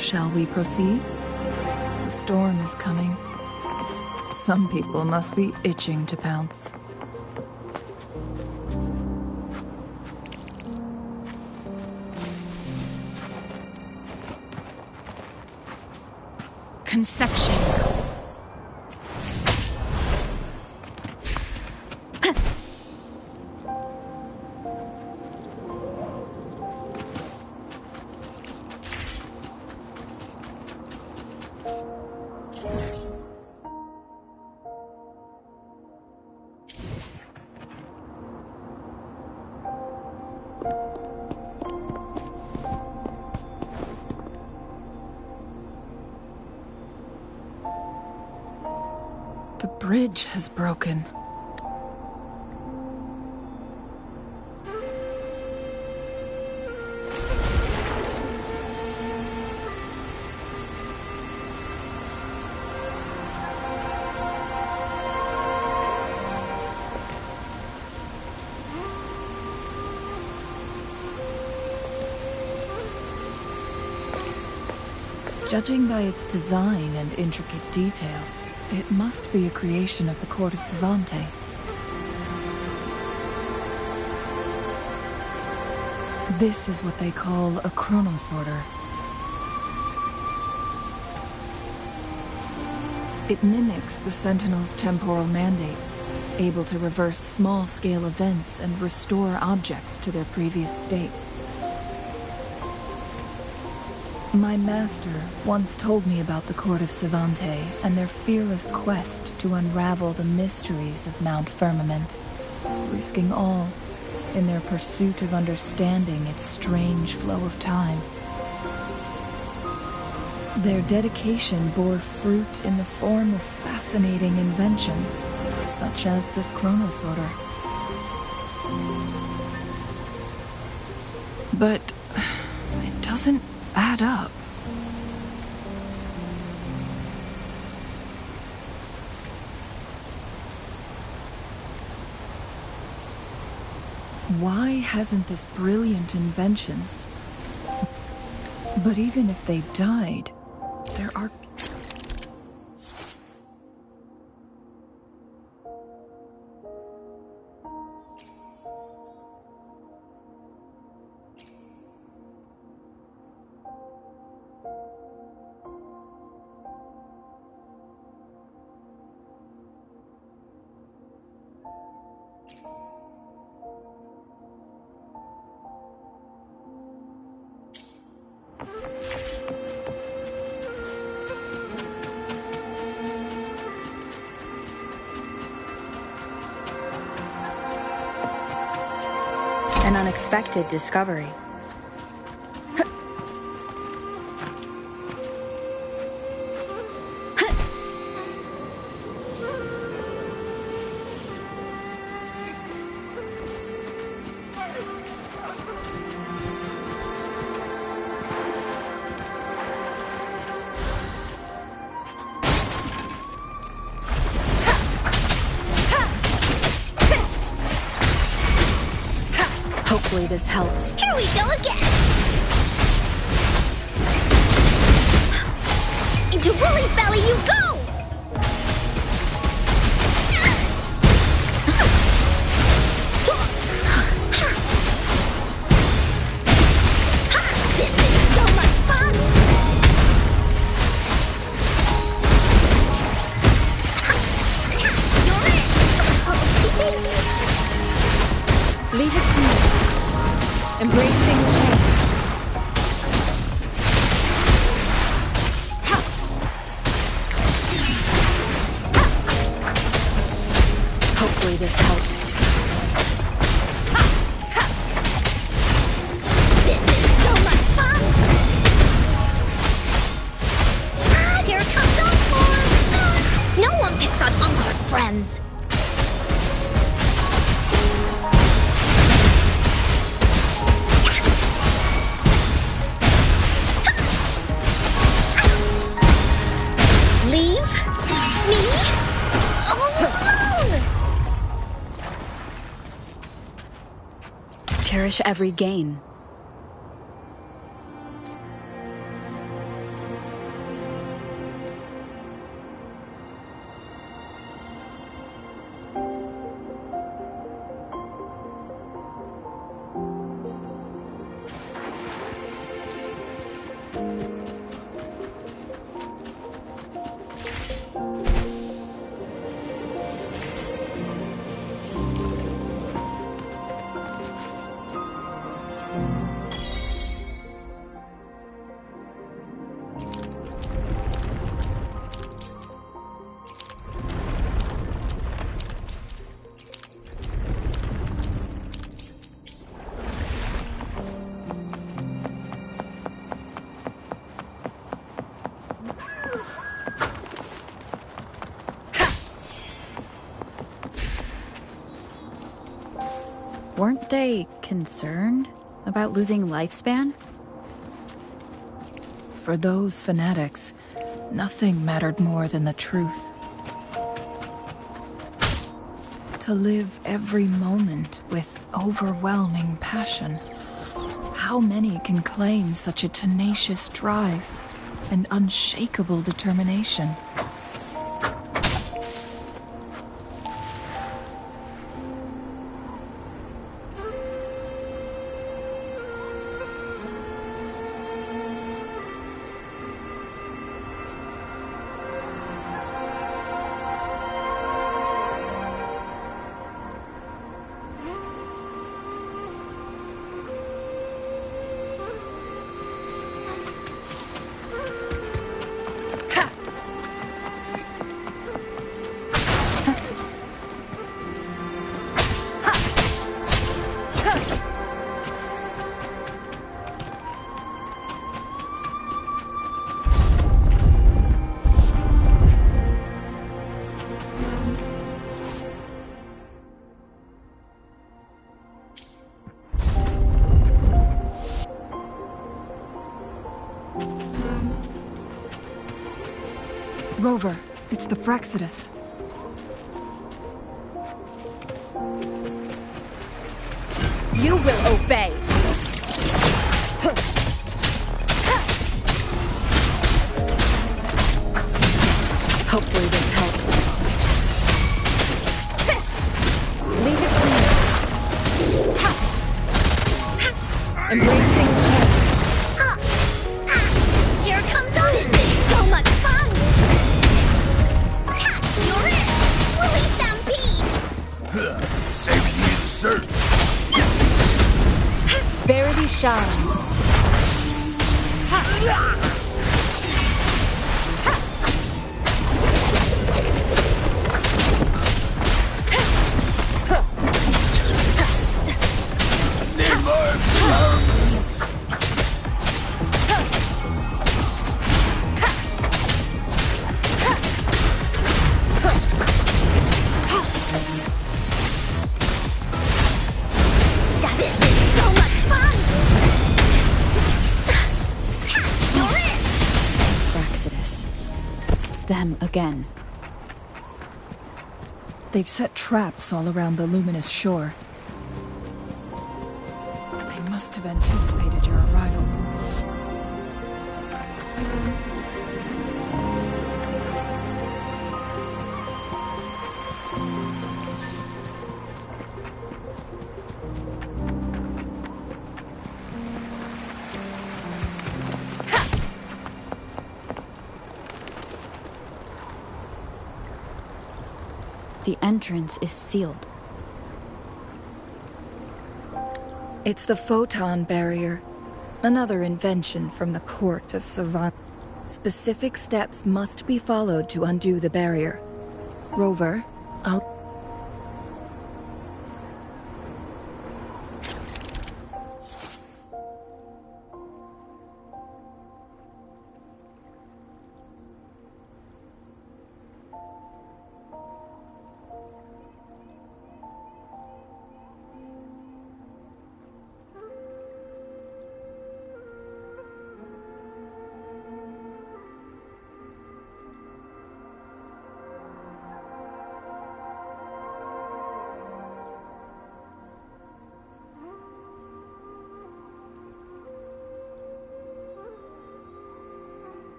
Shall we proceed? The storm is coming. Some people must be itching to pounce. Conception. The bridge has broken. Judging by its design and intricate details, it must be a creation of the court of Savante. This is what they call a chronosorter. It mimics the Sentinel's temporal mandate, able to reverse small-scale events and restore objects to their previous state. My master once told me about the court of Savante and their fearless quest to unravel the mysteries of Mount Firmament, risking all in their pursuit of understanding its strange flow of time. Their dedication bore fruit in the form of fascinating inventions, such as this chronosorter. But it doesn't add up. Why hasn't this brilliant invention? But even if they died, there are... An unexpected discovery. Hopefully this helps. Here we go again! Into Woolly's belly you go! This is so much fun! You're it! Oopsie-daisy! Leave it to me. Embracing change. Hopefully this helps. This is so much fun! Here comes Encore! No one picks on Encore's friends! Leave me alone! cherish every gain. Weren't they concerned about losing lifespan? For those fanatics, nothing mattered more than the truth. To live every moment with overwhelming passion. How many can claim such a tenacious drive and unshakable determination? Rover, it's the Fraxidus. You will obey! Hopefully this helps. Leave it to me. Embracing change. Here comes Odyssey! So much fun! You're it! Woolly Stampede! Saving you the search. Verity shines. Them again. They've set traps all around the luminous shore. They must have anticipated your arrival. The entrance is sealed. It's the photon barrier, another invention from the court of Savant. Specific steps must be followed to undo the barrier. Rover, I'll...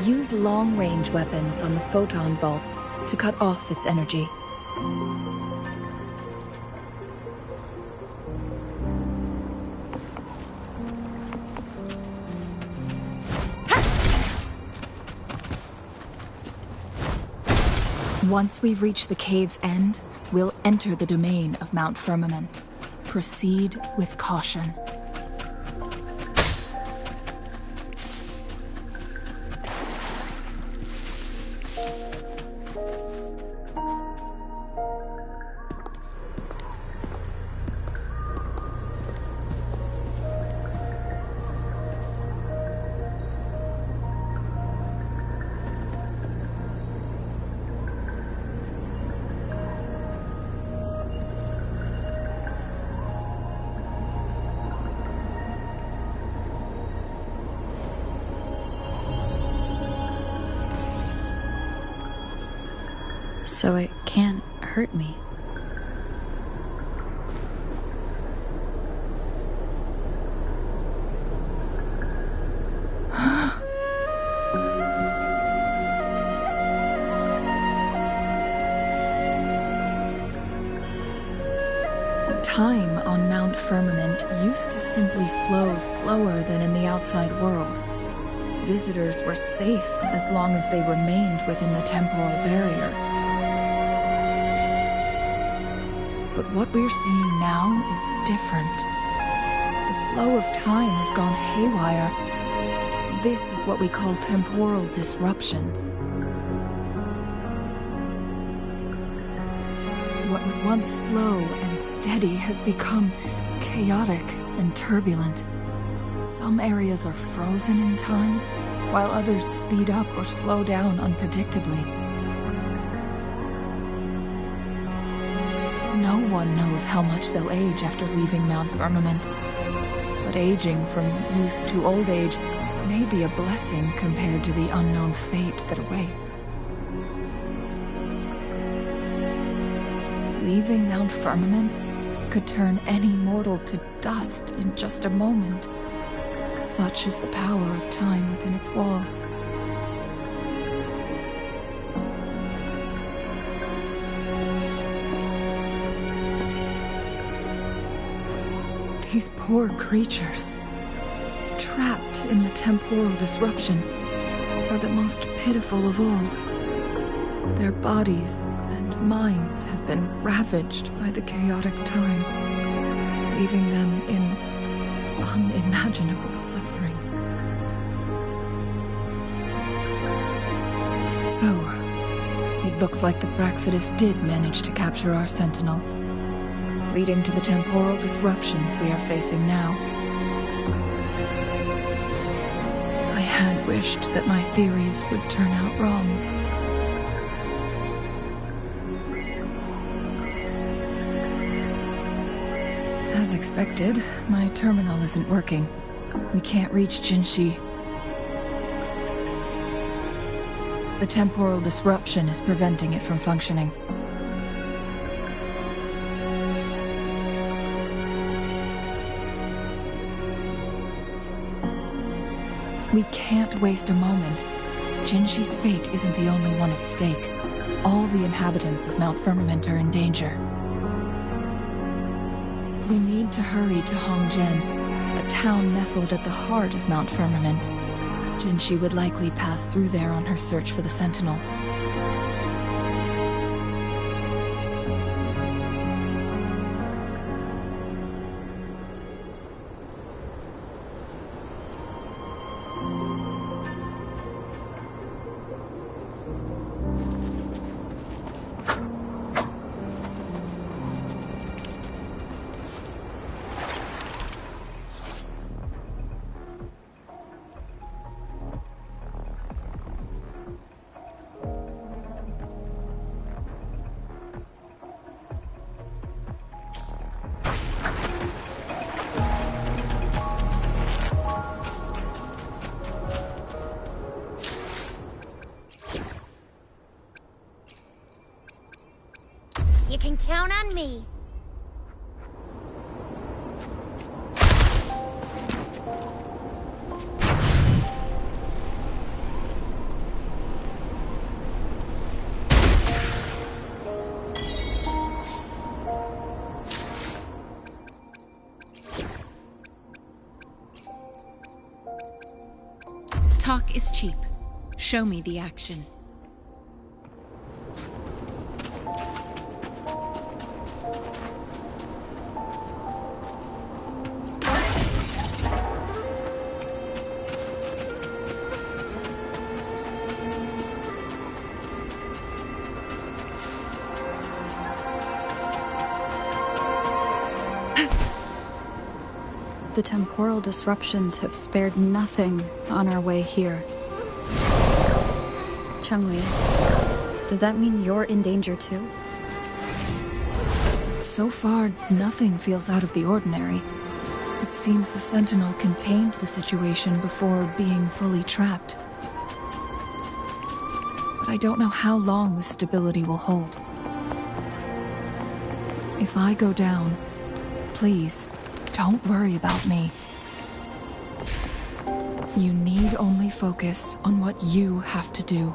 Use long-range weapons on the photon vaults to cut off its energy. Once we've reached the cave's end, we'll enter the domain of Mount Firmament. Proceed with caution. So it can't hurt me. Time on Mount Firmament used to simply flow slower than in the outside world. Visitors were safe as long as they remained within the temporal barrier. But what we're seeing now is different. The flow of time has gone haywire. This is what we call temporal disruptions. What was once slow and steady has become chaotic and turbulent. Some areas are frozen in time, while others speed up or slow down unpredictably. No one knows how much they'll age after leaving Mount Firmament, but aging from youth to old age may be a blessing compared to the unknown fate that awaits. Leaving Mount Firmament could turn any mortal to dust in just a moment. Such is the power of time within its walls. These poor creatures, trapped in the temporal disruption, are the most pitiful of all. Their bodies and minds have been ravaged by the chaotic time, leaving them in unimaginable suffering. So, it looks like the Fraxidus did manage to capture our sentinel, leading to the temporal disruptions we are facing now. I had wished that my theories would turn out wrong. As expected, my terminal isn't working. We can't reach Jinshi. The temporal disruption is preventing it from functioning. We can't waste a moment. Jinshi's fate isn't the only one at stake. All the inhabitants of Mount Firmament are in danger. We need to hurry to Hongjian, a town nestled at the heart of Mount Firmament. Jinshi would likely pass through there on her search for the Sentinel. You can count on me. cheap. Show me the action. The temporal disruptions have spared nothing on our way here. Changli, does that mean you're in danger too? So far, nothing feels out of the ordinary. It seems the Sentinel contained the situation before being fully trapped. But I don't know how long this stability will hold. If I go down, please, don't worry about me. You need only focus on what you have to do.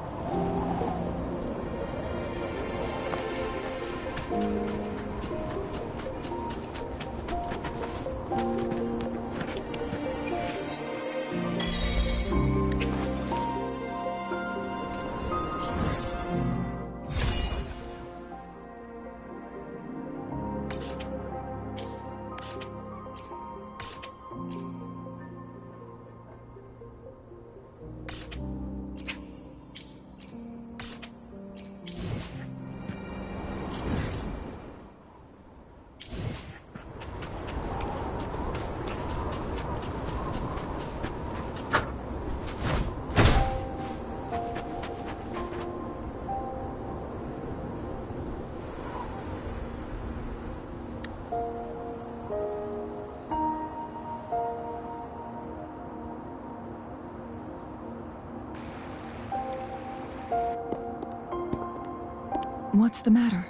What's the matter?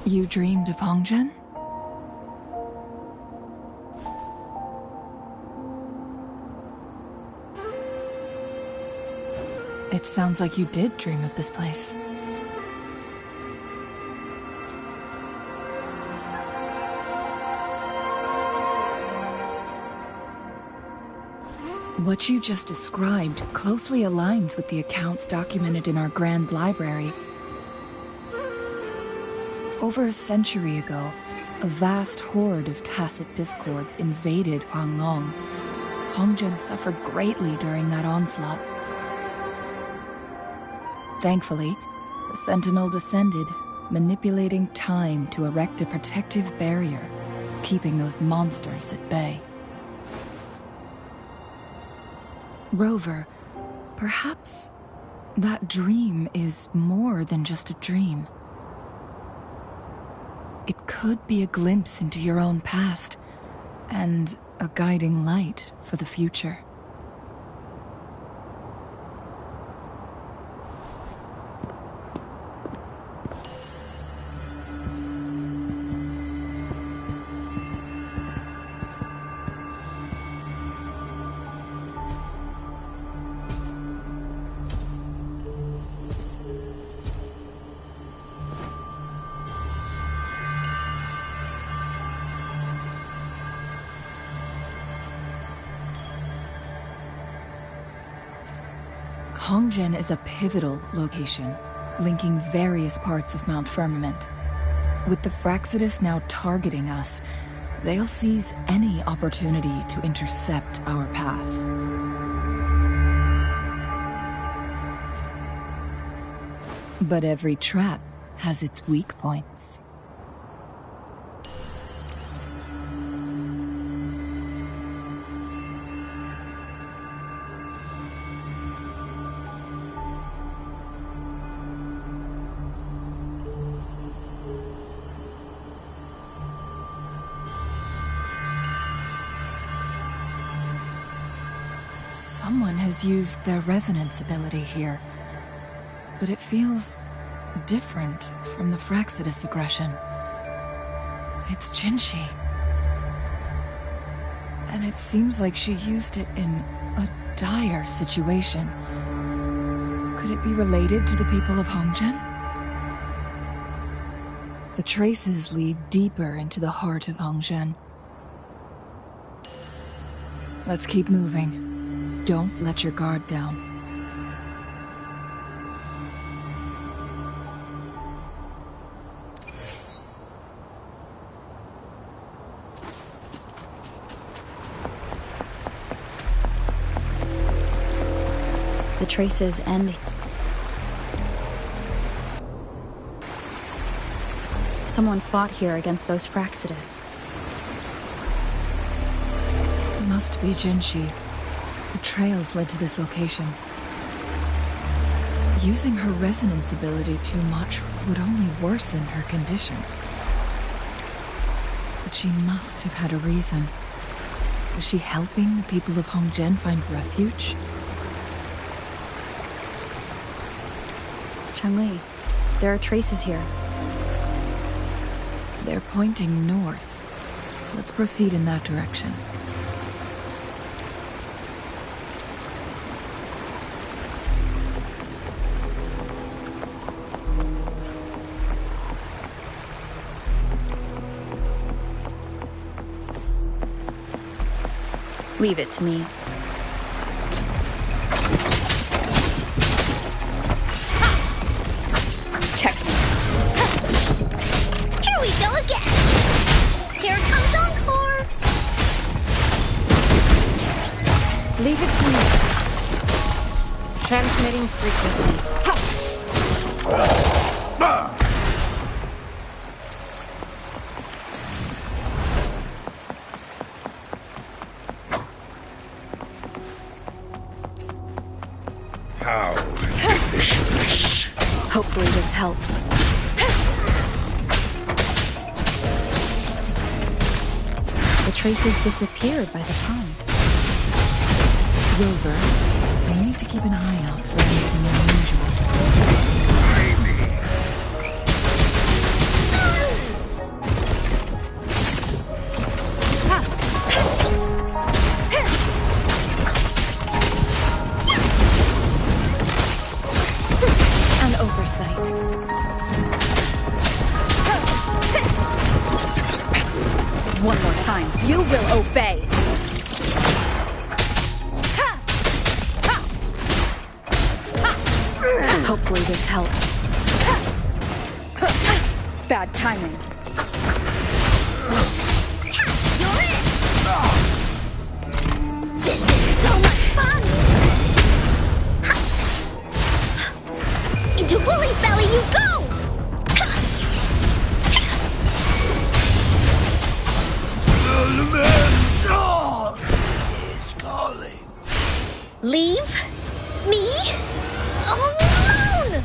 You dreamed of Hongzhen? It sounds like you did dream of this place. What you just described closely aligns with the accounts documented in our Grand Library. Over a century ago, a vast horde of tacit discords invaded Huanglong. Hongzhen suffered greatly during that onslaught. Thankfully, the Sentinel descended, manipulating time to erect a protective barrier, keeping those monsters at bay. Rover, perhaps that dream is more than just a dream. It could be a glimpse into your own past, and a guiding light for the future. Hongzhen is a pivotal location, linking various parts of Mount Firmament. With the Fraxidus now targeting us, they'll seize any opportunity to intercept our path. But every trap has its weak points. Someone has used their resonance ability here, but it feels different from the Fraxidus aggression. It's Jinshi. And it seems like she used it in a dire situation. Could it be related to the people of Hongzhen? The traces lead deeper into the heart of Hongzhen. Let's keep moving. Don't let your guard down. The traces end. Someone fought here against those Fraxidus. It must be Jinshi. The trails led to this location. Using her resonance ability too much would only worsen her condition. But she must have had a reason. Was she helping the people of Hongzhen find refuge? Changli, there are traces here. They're pointing north. Let's proceed in that direction. Leave it to me. Here we go again! Here comes Encore! Leave it to me. Transmitting frequency. How delicious. Hopefully this helps. The traces disappeared by the pond. Rover, we need to keep an eye out for anything unusual. An oversight. One more time. You will obey. Hopefully this helps. Bad timing. You're in! This is so much fun! Into Woolly's belly you go! Elemental is calling. Leave me alone!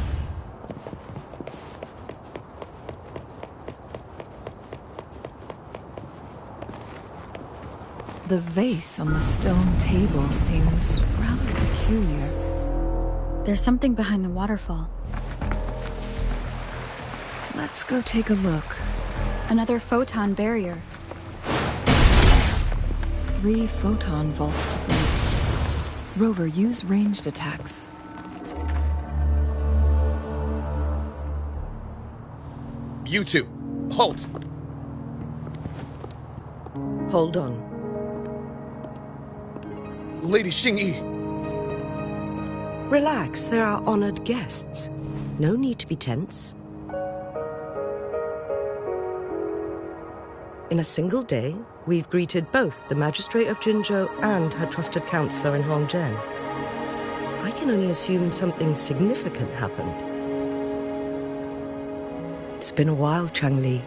The vase on the stone table seems rather peculiar. There's something behind the waterfall. Let's go take a look. Another photon barrier. 3 photon vaults to break. Rover, use ranged attacks. You two, halt! Hold on. Lady Xingyi. Relax, they're our honored guests. No need to be tense. In a single day, we've greeted both the Magistrate of Jinzhou and her trusted counselor in Hongzhen. I can only assume something significant happened. It's been a while, Changli.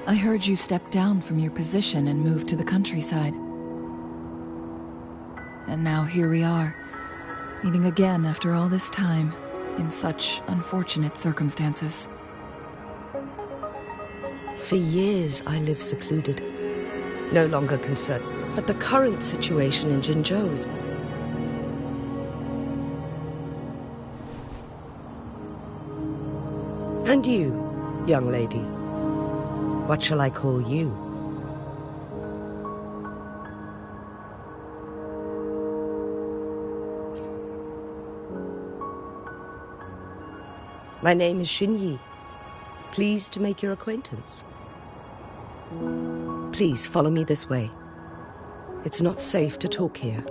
I heard you step down from your position and move to the countryside. And now here we are, meeting again after all this time, in such unfortunate circumstances. For years, I lived secluded, no longer concerned. But the current situation in Jinzhou is... And you, young lady, what shall I call you? My name is Xinyi. Pleased to make your acquaintance. Please follow me this way. It's not safe to talk here.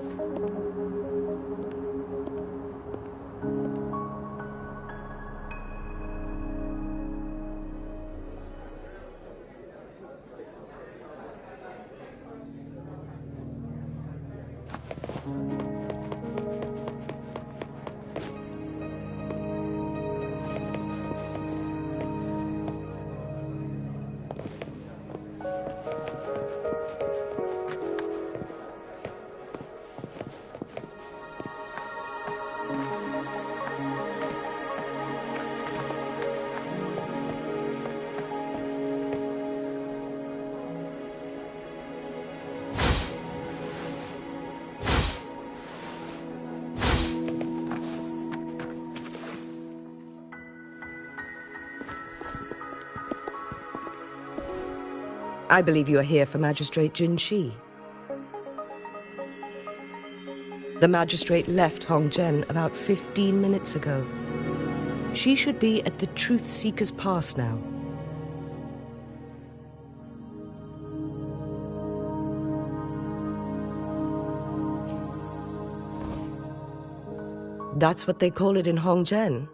I believe you are here for Magistrate Jin Shi. The magistrate left Hongzhen about 15 minutes ago. She should be at the Truth Seeker's Pass now. That's what they call it in Hongzhen.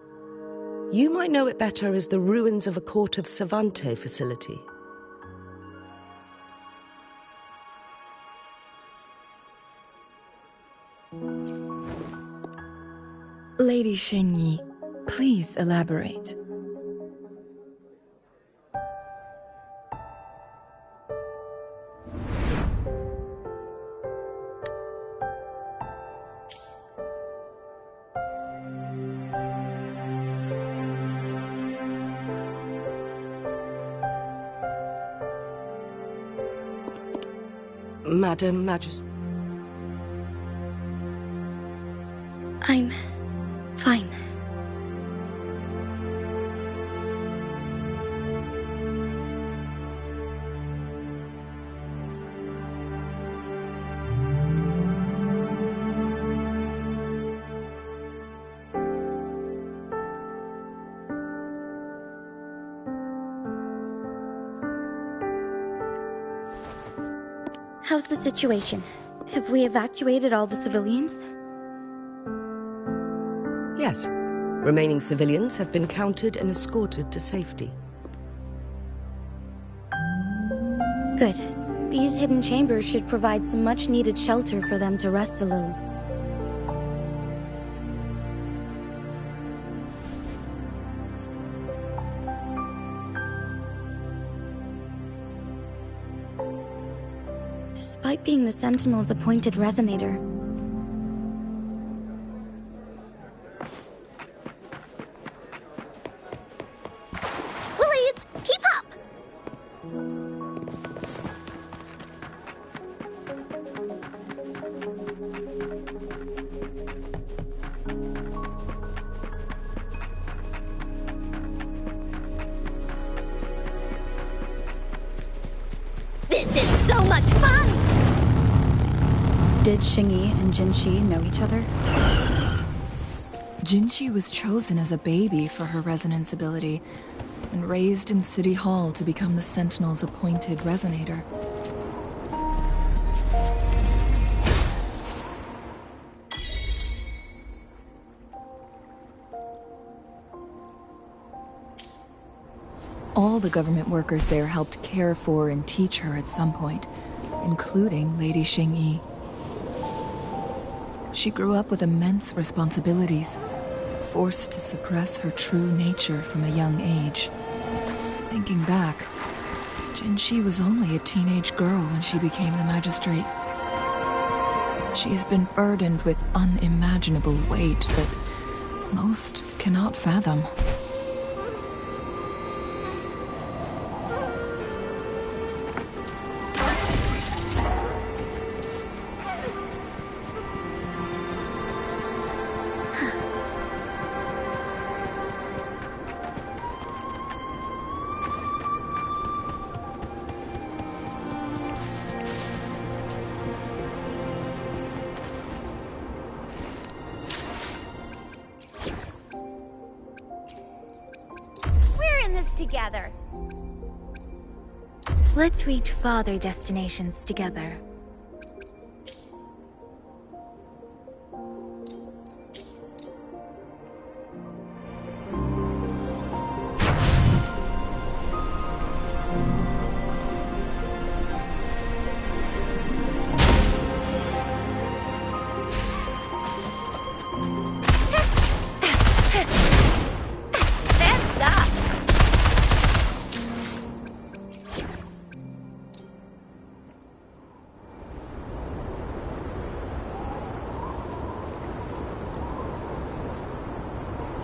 You might know it better as the ruins of a Court of Savante facility. Lady Shengyi, please elaborate. Madam Magistrate. I'm fine. How's the situation? Have we evacuated all the civilians? Yes. Remaining civilians have been counted and escorted to safety. Good. These hidden chambers should provide some much-needed shelter for them to rest a little. Despite being the Sentinel's appointed resonator, Did Xingyi and Jinshi know each other? Jinshi was chosen as a baby for her resonance ability and raised in City Hall to become the Sentinel's appointed resonator. All the government workers there helped care for and teach her at some point, including Lady Xingyi. She grew up with immense responsibilities, forced to suppress her true nature from a young age. Thinking back, Jinshi was only a teenage girl when she became the magistrate. She has been burdened with unimaginable weight that most cannot fathom. Together. Let's reach farther destinations together.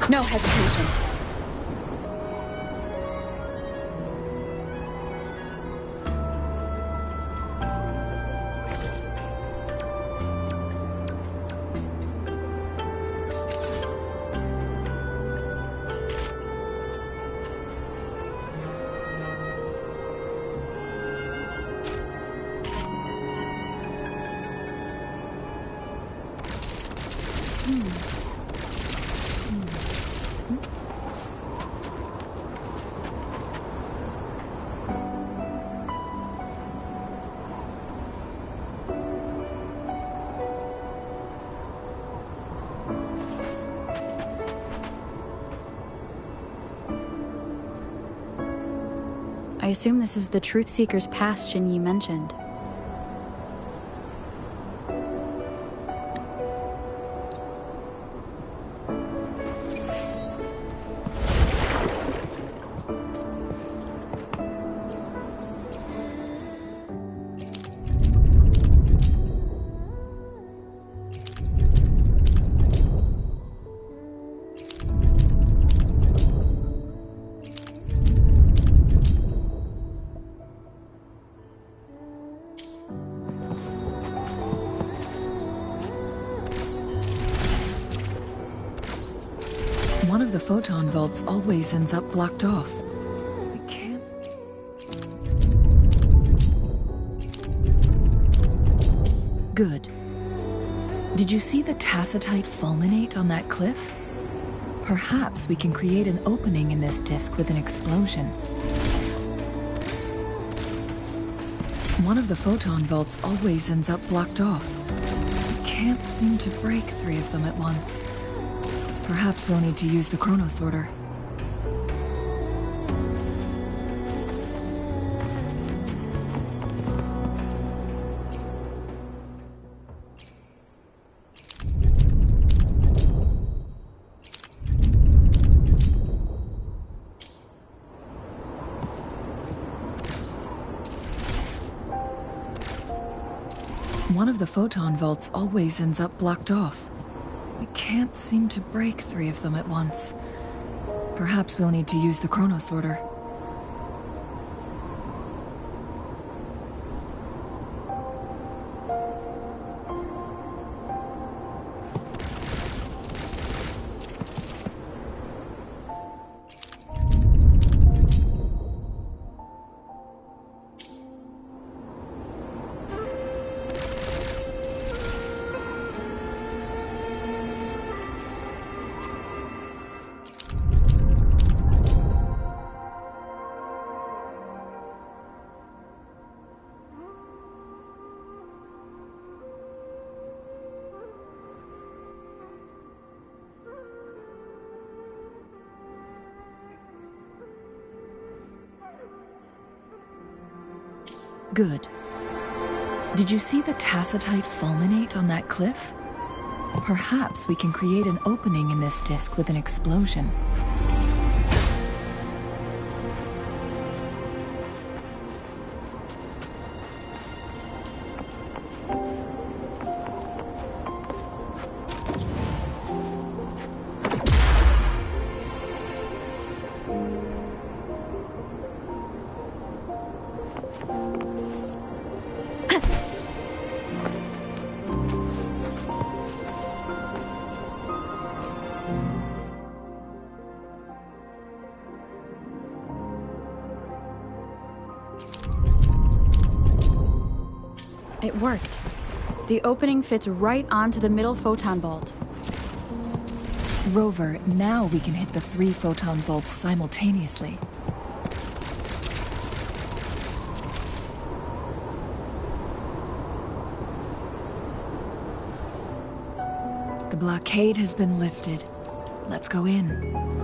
No hesitation. I assume this is the Truth Seeker's bastion you mentioned. One of the photon vaults always ends up blocked off. I can't... Good. Did you see the tacitite fulminate on that cliff? Perhaps we can create an opening in this disk with an explosion. One of the photon vaults always ends up blocked off. I can't seem to break 3 of them at once. Perhaps we'll need to use the chrono sorter. One of the photon vaults always ends up blocked off. I can't seem to break 3 of them at once. Perhaps we'll need to use the chrono sorter. Good. Did you see the tacitite fulminate on that cliff? Perhaps we can create an opening in this disk with an explosion. It worked. The opening fits right onto the middle photon vault. Rover, now we can hit the 3 photon vaults simultaneously. The blockade has been lifted. Let's go in.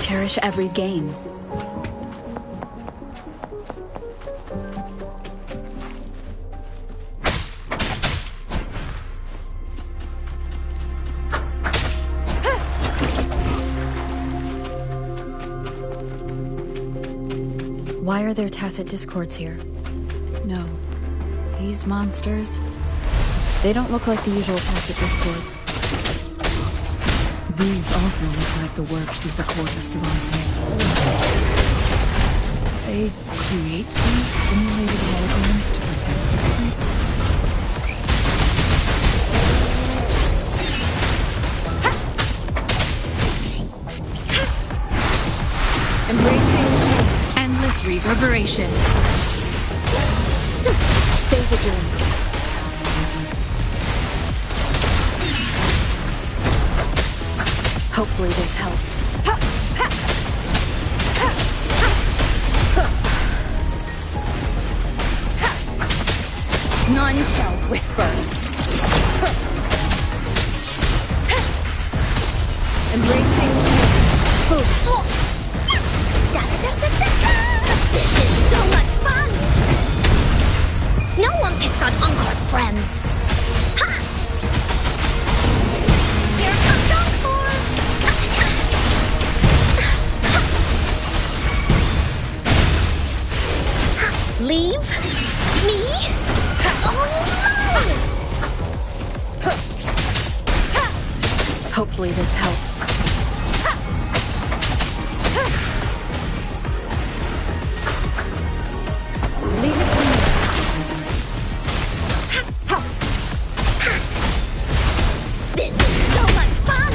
Cherish every game. Why are there tacit discords here? No. These monsters... They don't look like the usual tacit discords. These also look like the works of the court of Savante. They create these simulated holograms to protect this place? Embracing endless reverberation. Stay vigilant. Hopefully this helps. None shall whisper. Embracing This is so much fun! No one picks on Unkar's friends. Ha! Here comes Encore! Leave? Me? Oh no! Hopefully this helps. Leave it to me. This is so much fun!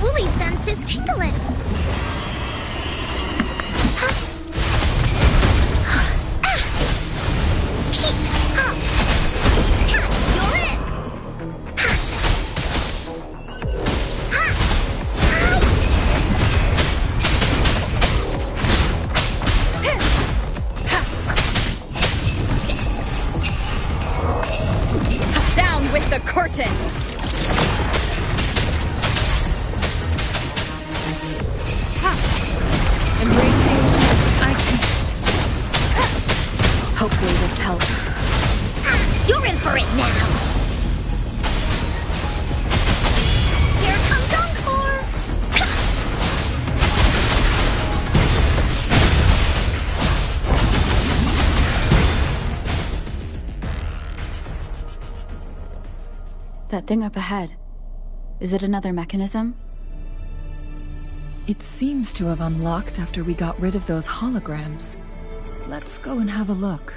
Woolly senses tingling. Keep up! Cat, you're it! Down with the curtain! embracing I can Hopefully this helps. You're in for it now! Here comes Encore! That thing up ahead. Is it another mechanism? It seems to have unlocked after we got rid of those holograms. Let's go and have a look.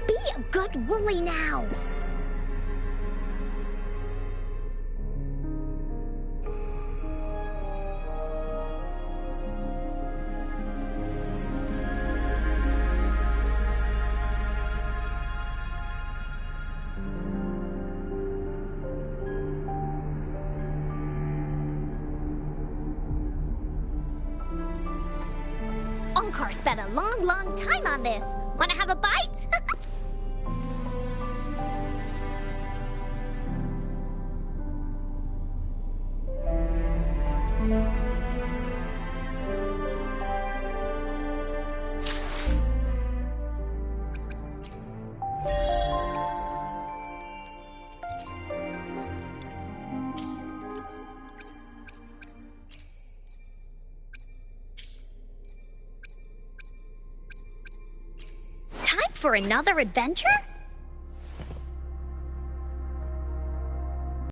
Be a good Woolly now! Encore spent a long time on this. Wanna have a bite? Time for another adventure?